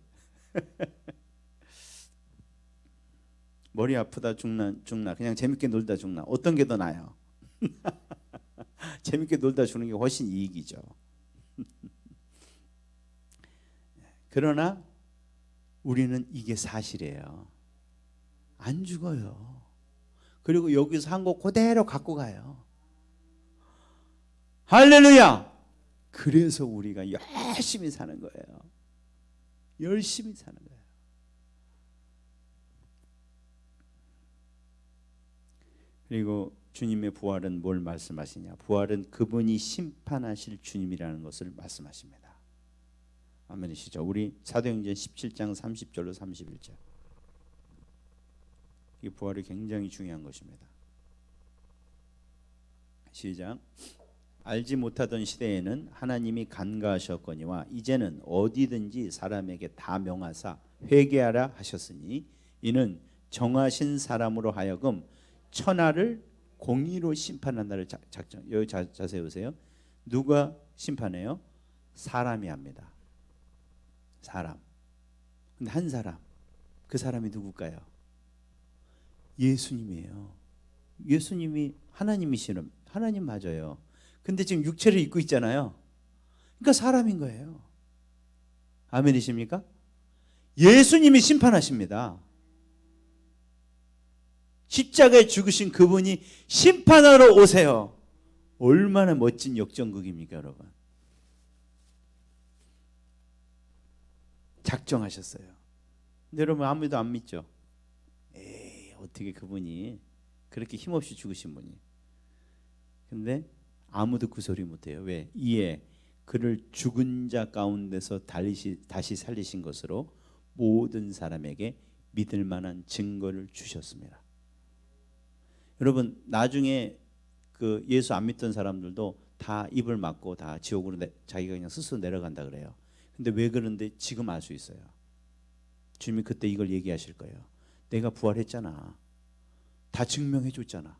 머리 아프다 죽나 그냥 재밌게 놀다 죽나 어떤 게 더 나아요? 재밌게 놀다 죽는 게 훨씬 이익이죠. 그러나 우리는 이게 사실이에요. 안 죽어요. 그리고 여기서 한 거 그대로 갖고 가요. 할렐루야. 그래서 우리가 열심히 사는 거예요. 열심히 사는 거예요. 그리고 주님의 부활은 뭘 말씀하시냐? 부활은 그분이 심판하실 주님이라는 것을 말씀하십니다. 아멘이시죠? 우리 사도행전 17장 30절로 31절. 이 부활이 굉장히 중요한 것입니다. 시작. 알지 못하던 시대에는 하나님이 간과하셨거니와 이제는 어디든지 사람에게 다 명하사 회개하라 하셨으니 이는 정하신 사람으로 하여금 천하를 공의로 심판한 날을 작정. 여기 자세히 보세요. 누가 심판해요? 사람이 합니다. 사람. 근데 한 사람. 그 사람이 누굴까요? 예수님이에요. 예수님이 하나님이시는, 하나님 맞아요. 근데 지금 육체를 입고 있잖아요. 그러니까 사람인 거예요. 아멘이십니까? 예수님이 심판하십니다. 십자가에 죽으신 그분이 심판하러 오세요. 얼마나 멋진 역전극입니까, 여러분? 작정하셨어요. 근데 여러분 아무도 안 믿죠? 에이, 어떻게 그분이 그렇게 힘없이 죽으신 분이. 근데 아무도 그 소리 못해요. 왜? 이에 그를 죽은 자 가운데서 다시 살리신 것으로 모든 사람에게 믿을 만한 증거를 주셨습니다. 여러분 나중에 그 예수 안 믿던 사람들도 다 입을 막고 다 지옥으로 자기가 그냥 스스로 내려간다 그래요. 근데 왜 그런데 지금 알 수 있어요. 주님이 그때 이걸 얘기하실 거예요. 내가 부활했잖아. 다 증명해 줬잖아.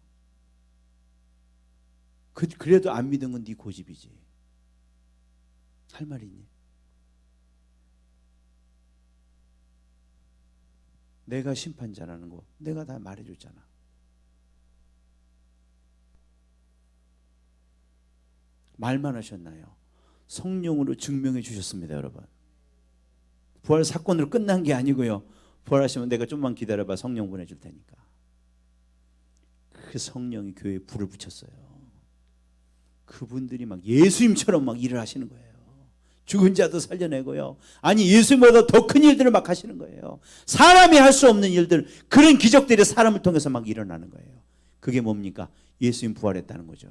그래도 안 믿은 건 네 고집이지. 할 말이 있니? 내가 심판자라는 거 내가 다 말해줬잖아. 말만 하셨나요? 성령으로 증명해 주셨습니다, 여러분. 부활 사건으로 끝난 게 아니고요. 부활하시면 내가 좀만 기다려봐, 성령 보내줄 테니까. 그 성령이 교회에 불을 붙였어요. 그분들이 막 예수님처럼 막 일을 하시는 거예요. 죽은 자도 살려내고요. 아니 예수님보다 더 큰 일들을 막 하시는 거예요. 사람이 할 수 없는 일들, 그런 기적들이 사람을 통해서 막 일어나는 거예요. 그게 뭡니까? 예수님 부활했다는 거죠.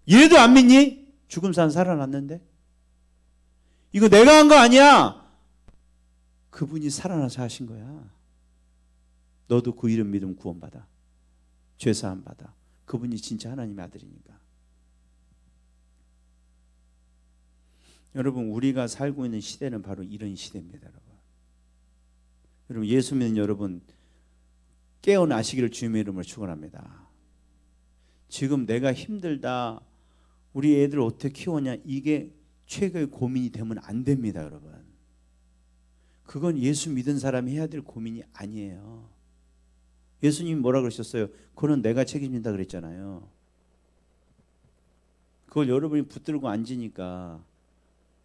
얘도 안 믿니? 죽은 사람 살아났는데? 이거 내가 한 거 아니야. 그분이 살아나서 하신 거야. 너도 그 이름 믿으면 구원받아. 죄사함 받아. 그분이 진짜 하나님의 아들이니까. 여러분 우리가 살고 있는 시대는 바로 이런 시대입니다. 여러분 예수 믿는 여러분 깨어나시기를 주님의 이름으로 축원합니다. 지금 내가 힘들다, 우리 애들 어떻게 키우냐, 이게 최고의 고민이 되면 안 됩니다. 여러분 그건 예수 믿은 사람이 해야 될 고민이 아니에요. 예수님이 뭐라 그러셨어요? 그건 내가 책임진다 그랬잖아요. 그걸 여러분이 붙들고 앉으니까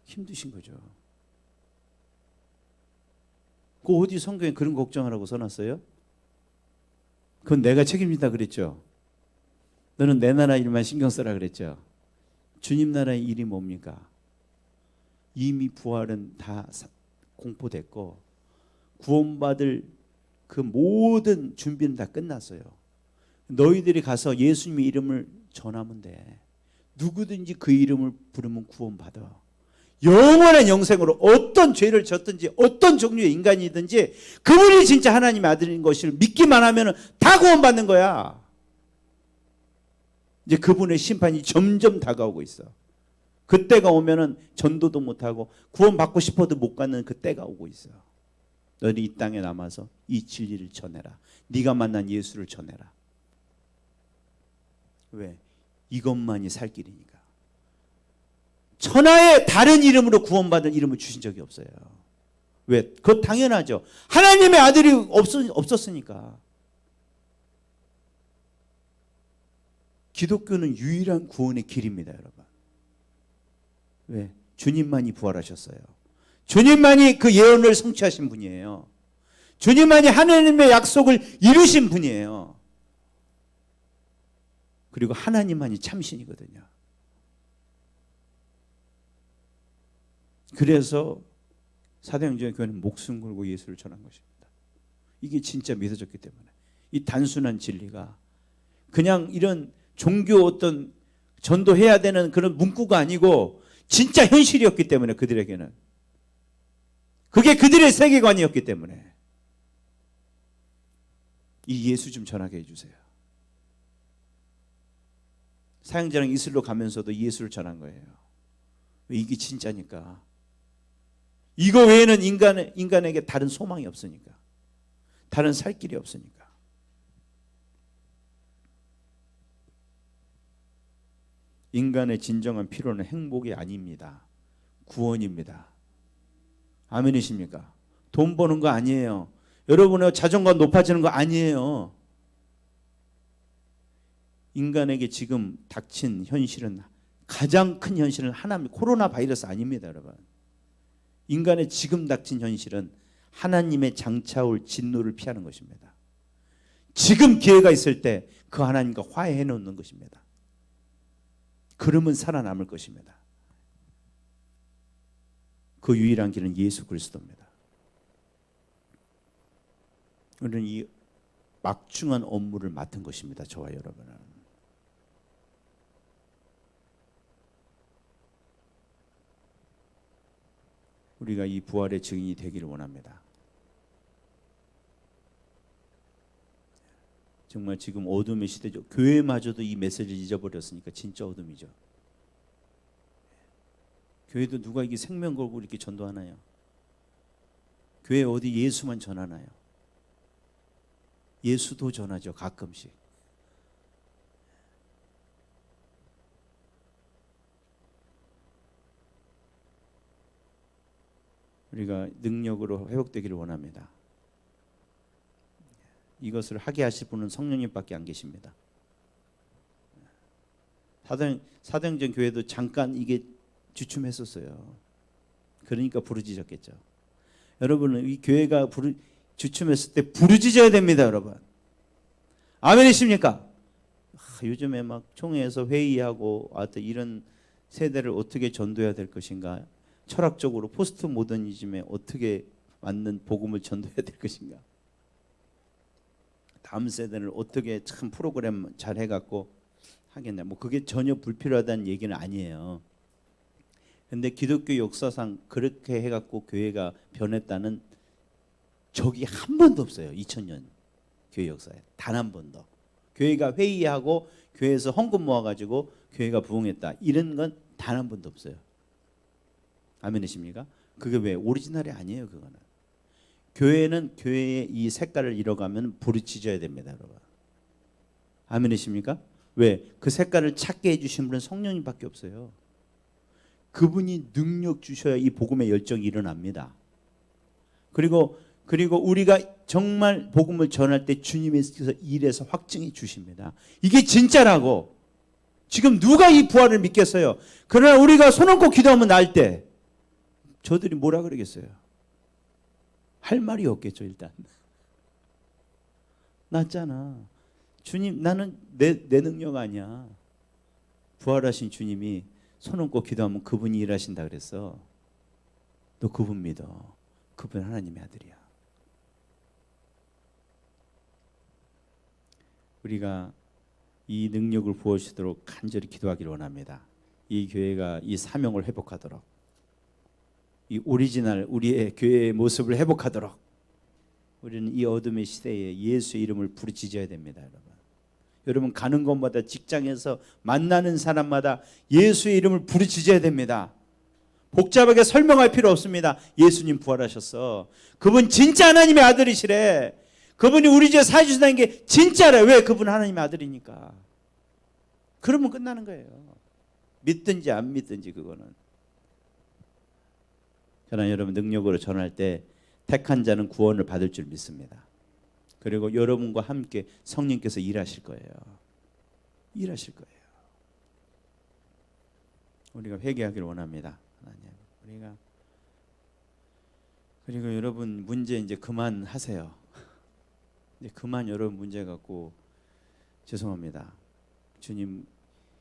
힘드신 거죠. 그 어디 성경에 그런 걱정하라고 써놨어요? 그건 내가 책임진다 그랬죠. 너는 내 나라 일만 신경 써라 그랬죠. 주님 나라의 일이 뭡니까? 이미 부활은 다 공포됐고 구원받을 그 모든 준비는 다 끝났어요. 너희들이 가서 예수님의 이름을 전하면 돼. 누구든지 그 이름을 부르면 구원받아. 영원한 영생으로 어떤 죄를 졌든지 어떤 종류의 인간이든지 그분이 진짜 하나님의 아들인 것을 믿기만 하면 다 구원받는 거야. 이제 그분의 심판이 점점 다가오고 있어. 그때가 오면은 전도도 못하고 구원받고 싶어도 못 가는 그 때가 오고 있어. 너는 이 땅에 남아서 이 진리를 전해라. 네가 만난 예수를 전해라. 왜? 이것만이 살 길이니까. 천하의 다른 이름으로 구원받을 이름을 주신 적이 없어요. 왜? 그거 당연하죠. 하나님의 아들이 없었으니까. 기독교는 유일한 구원의 길입니다, 여러분. 왜? 주님만이 부활하셨어요. 주님만이 그 예언을 성취하신 분이에요. 주님만이 하나님의 약속을 이루신 분이에요. 그리고 하나님만이 참신이거든요. 그래서 사도행전의 교회는 목숨 걸고 예수를 전한 것입니다. 이게 진짜 믿어졌기 때문에. 이 단순한 진리가 그냥 이런 종교 어떤 전도해야 되는 그런 문구가 아니고 진짜 현실이었기 때문에, 그들에게는 그게 그들의 세계관이었기 때문에 이 예수 좀 전하게 해주세요. 사형제랑 이슬로 가면서도 예수를 전한 거예요. 왜? 이게 진짜니까. 이거 외에는 인간에게 다른 소망이 없으니까. 다른 살 길이 없으니까. 인간의 진정한 필요는 행복이 아닙니다. 구원입니다. 아멘이십니까? 돈 버는 거 아니에요. 여러분의 자존감 높아지는 거 아니에요. 인간에게 지금 닥친 현실은, 가장 큰 현실은 하나님, 코로나 바이러스 아닙니다, 여러분. 인간의 지금 닥친 현실은 하나님의 장차올 진노를 피하는 것입니다. 지금 기회가 있을 때 그 하나님과 화해해 놓는 것입니다. 그러면 살아남을 것입니다. 그 유일한 길은 예수 그리스도입니다. 우리는 이 막중한 업무를 맡은 것입니다. 저와 여러분은. 우리가 이 부활의 증인이 되기를 원합니다. 정말 지금 어둠의 시대죠. 교회마저도 이 메시지를 잊어버렸으니까 진짜 어둠이죠. 교회도 누가 이게 생명 걸고 이렇게 전도하나요? 교회 어디 예수만 전하나요? 예수도 전하죠, 가끔씩. 우리가 능력으로 회복되기를 원합니다. 이것을 하게 하실 분은 성령님밖에 안 계십니다. 사도행전 교회도 잠깐 이게 주춤했었어요. 그러니까 부르짖었겠죠. 여러분은 이 교회가 주춤했을 때 부르짖어야 됩니다, 여러분. 아멘이십니까? 요즘에 막 총회에서 회의하고 이런 세대를 어떻게 전도해야 될 것인가, 철학적으로 포스트 모더니즘에 어떻게 맞는 복음을 전도해야 될 것인가, 다음 세대를 어떻게 참 프로그램 잘 해갖고 하겠냐, 뭐 그게 전혀 불필요하다는 얘기는 아니에요. 근데 기독교 역사상 그렇게 해갖고 교회가 변했다는 적이 한 번도 없어요. 2000년 교회 역사에 단 한 번도. 교회가 회의하고 교회에서 헌금 모아가지고 교회가 부흥했다, 이런 건 단 한 번도 없어요. 아멘이십니까? 그게 왜? 오리지널이 아니에요. 그거는. 교회는 교회의 이 색깔을 잃어가면 부르짖어야 됩니다, 여러분. 아멘이십니까? 왜? 그 색깔을 찾게 해주신 분은 성령님밖에 없어요. 그분이 능력 주셔야 이 복음의 열정이 일어납니다. 그리고 우리가 정말 복음을 전할 때 주님께서 일해서 확증해 주십니다. 이게 진짜라고. 지금 누가 이 부활을 믿겠어요? 그러나 우리가 손 얹고 기도하면 날 때 저들이 뭐라 그러겠어요? 할 말이 없겠죠. 일단 낫잖아. 주님, 나는 내 능력 아니야. 부활하신 주님이 손 얹고 기도하면 그분이 일하신다 그랬어. 너 그분 믿어. 그분 하나님의 아들이야. 우리가 이 능력을 부어주시도록 간절히 기도하기를 원합니다. 이 교회가 이 사명을 회복하도록, 이 오리지널 우리의 교회의 모습을 회복하도록 우리는 이 어둠의 시대에 예수의 이름을 부르짖어야 됩니다. 여러분 가는 곳마다, 직장에서 만나는 사람마다 예수의 이름을 부르짖어야 됩니다. 복잡하게 설명할 필요 없습니다. 예수님 부활하셨어. 그분 진짜 하나님의 아들이시래. 그분이 우리 집에 사주신다는 게 진짜래. 왜? 그분 하나님의 아들이니까. 그러면 끝나는 거예요. 믿든지 안 믿든지 그거는. 그러나 여러분 능력으로 전할 때 택한 자는 구원을 받을 줄 믿습니다. 그리고 여러분과 함께 성령께서 일하실 거예요. 일하실 거예요. 우리가 회개하기를 원합니다. 하나님, 우리가 그리고 여러분 문제 이제 그만하세요. 이제 그만 여러분 문제 갖고 죄송합니다. 주님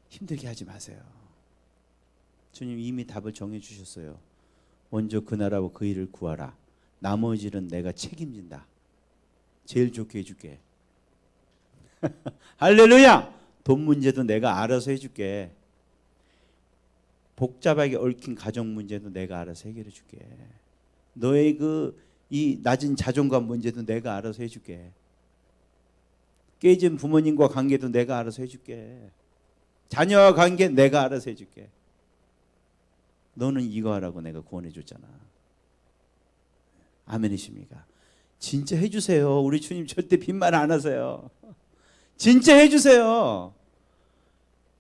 힘들게 하지 마세요. 주님 이미 답을 정해 주셨어요. 먼저 그 나라와 그 일을 구하라. 나머지는 내가 책임진다. 제일 좋게 해줄게. 할렐루야. 돈 문제도 내가 알아서 해줄게. 복잡하게 얽힌 가정 문제도 내가 알아서 해결해 줄게. 너의 이 낮은 자존감 문제도 내가 알아서 해줄게. 깨진 부모님과 관계도 내가 알아서 해줄게. 자녀와 관계 내가 알아서 해줄게. 너는 이거 하라고 내가 구원해 줬잖아. 아멘이십니까? 진짜 해주세요. 우리 주님 절대 빈말 안 하세요. 진짜 해주세요.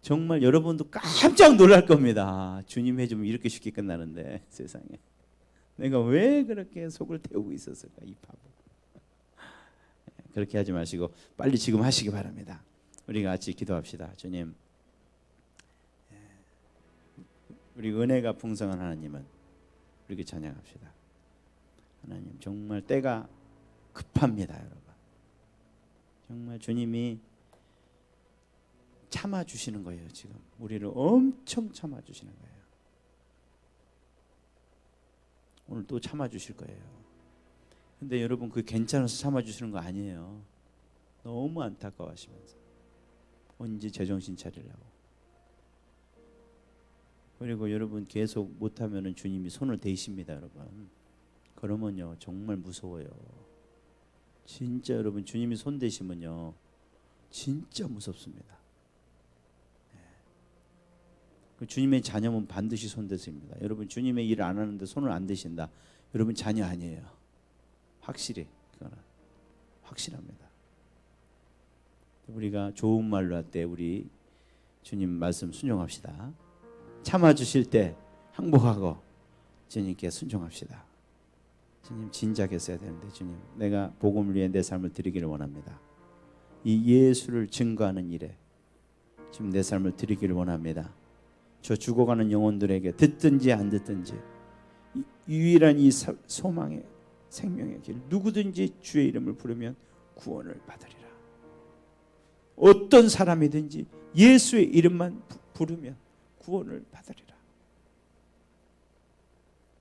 정말 여러분도 깜짝 놀랄 겁니다. 주님 해주면 이렇게 쉽게 끝나는데 세상에 내가 왜 그렇게 속을 태우고 있었을까 이 바보. 그렇게 하지 마시고 빨리 지금 하시기 바랍니다. 우리가 같이 기도합시다. 주님, 우리 은혜가 풍성한 하나님은 우리에게 찬양합시다. 하나님 정말 때가 급합니다. 여러분 정말 주님이 참아주시는 거예요. 지금 우리를 엄청 참아주시는 거예요. 오늘 또 참아주실 거예요. 근데 여러분 그 괜찮아서 참아주시는 거 아니에요. 너무 안타까워하시면서 언제 제정신 차리려고. 그리고 여러분 계속 못하면은 주님이 손을 대십니다. 여러분 그러면요 정말 무서워요. 진짜 여러분 주님이 손 대시면요 진짜 무섭습니다. 주님의 자녀면 반드시 손 대십니다. 여러분 주님의 일을 안 하는데 손을 안 대신다. 여러분 자녀 아니에요. 확실히 그거는 확실합니다. 우리가 좋은 말로 할 때 우리 주님 말씀 순종합시다. 참아주실 때 항복하고 주님께 순종합시다. 주님 진작 했어야 되는데 주님 내가 복음을 위해 내 삶을 드리기를 원합니다. 이 예수를 증거하는 일에 지금 내 삶을 드리기를 원합니다. 저 죽어가는 영혼들에게 듣든지 안 듣든지 유일한 이 소망의 생명의 길 누구든지 주의 이름을 부르면 구원을 받으리라. 어떤 사람이든지 예수의 이름만 부르면 구원을 받으리라.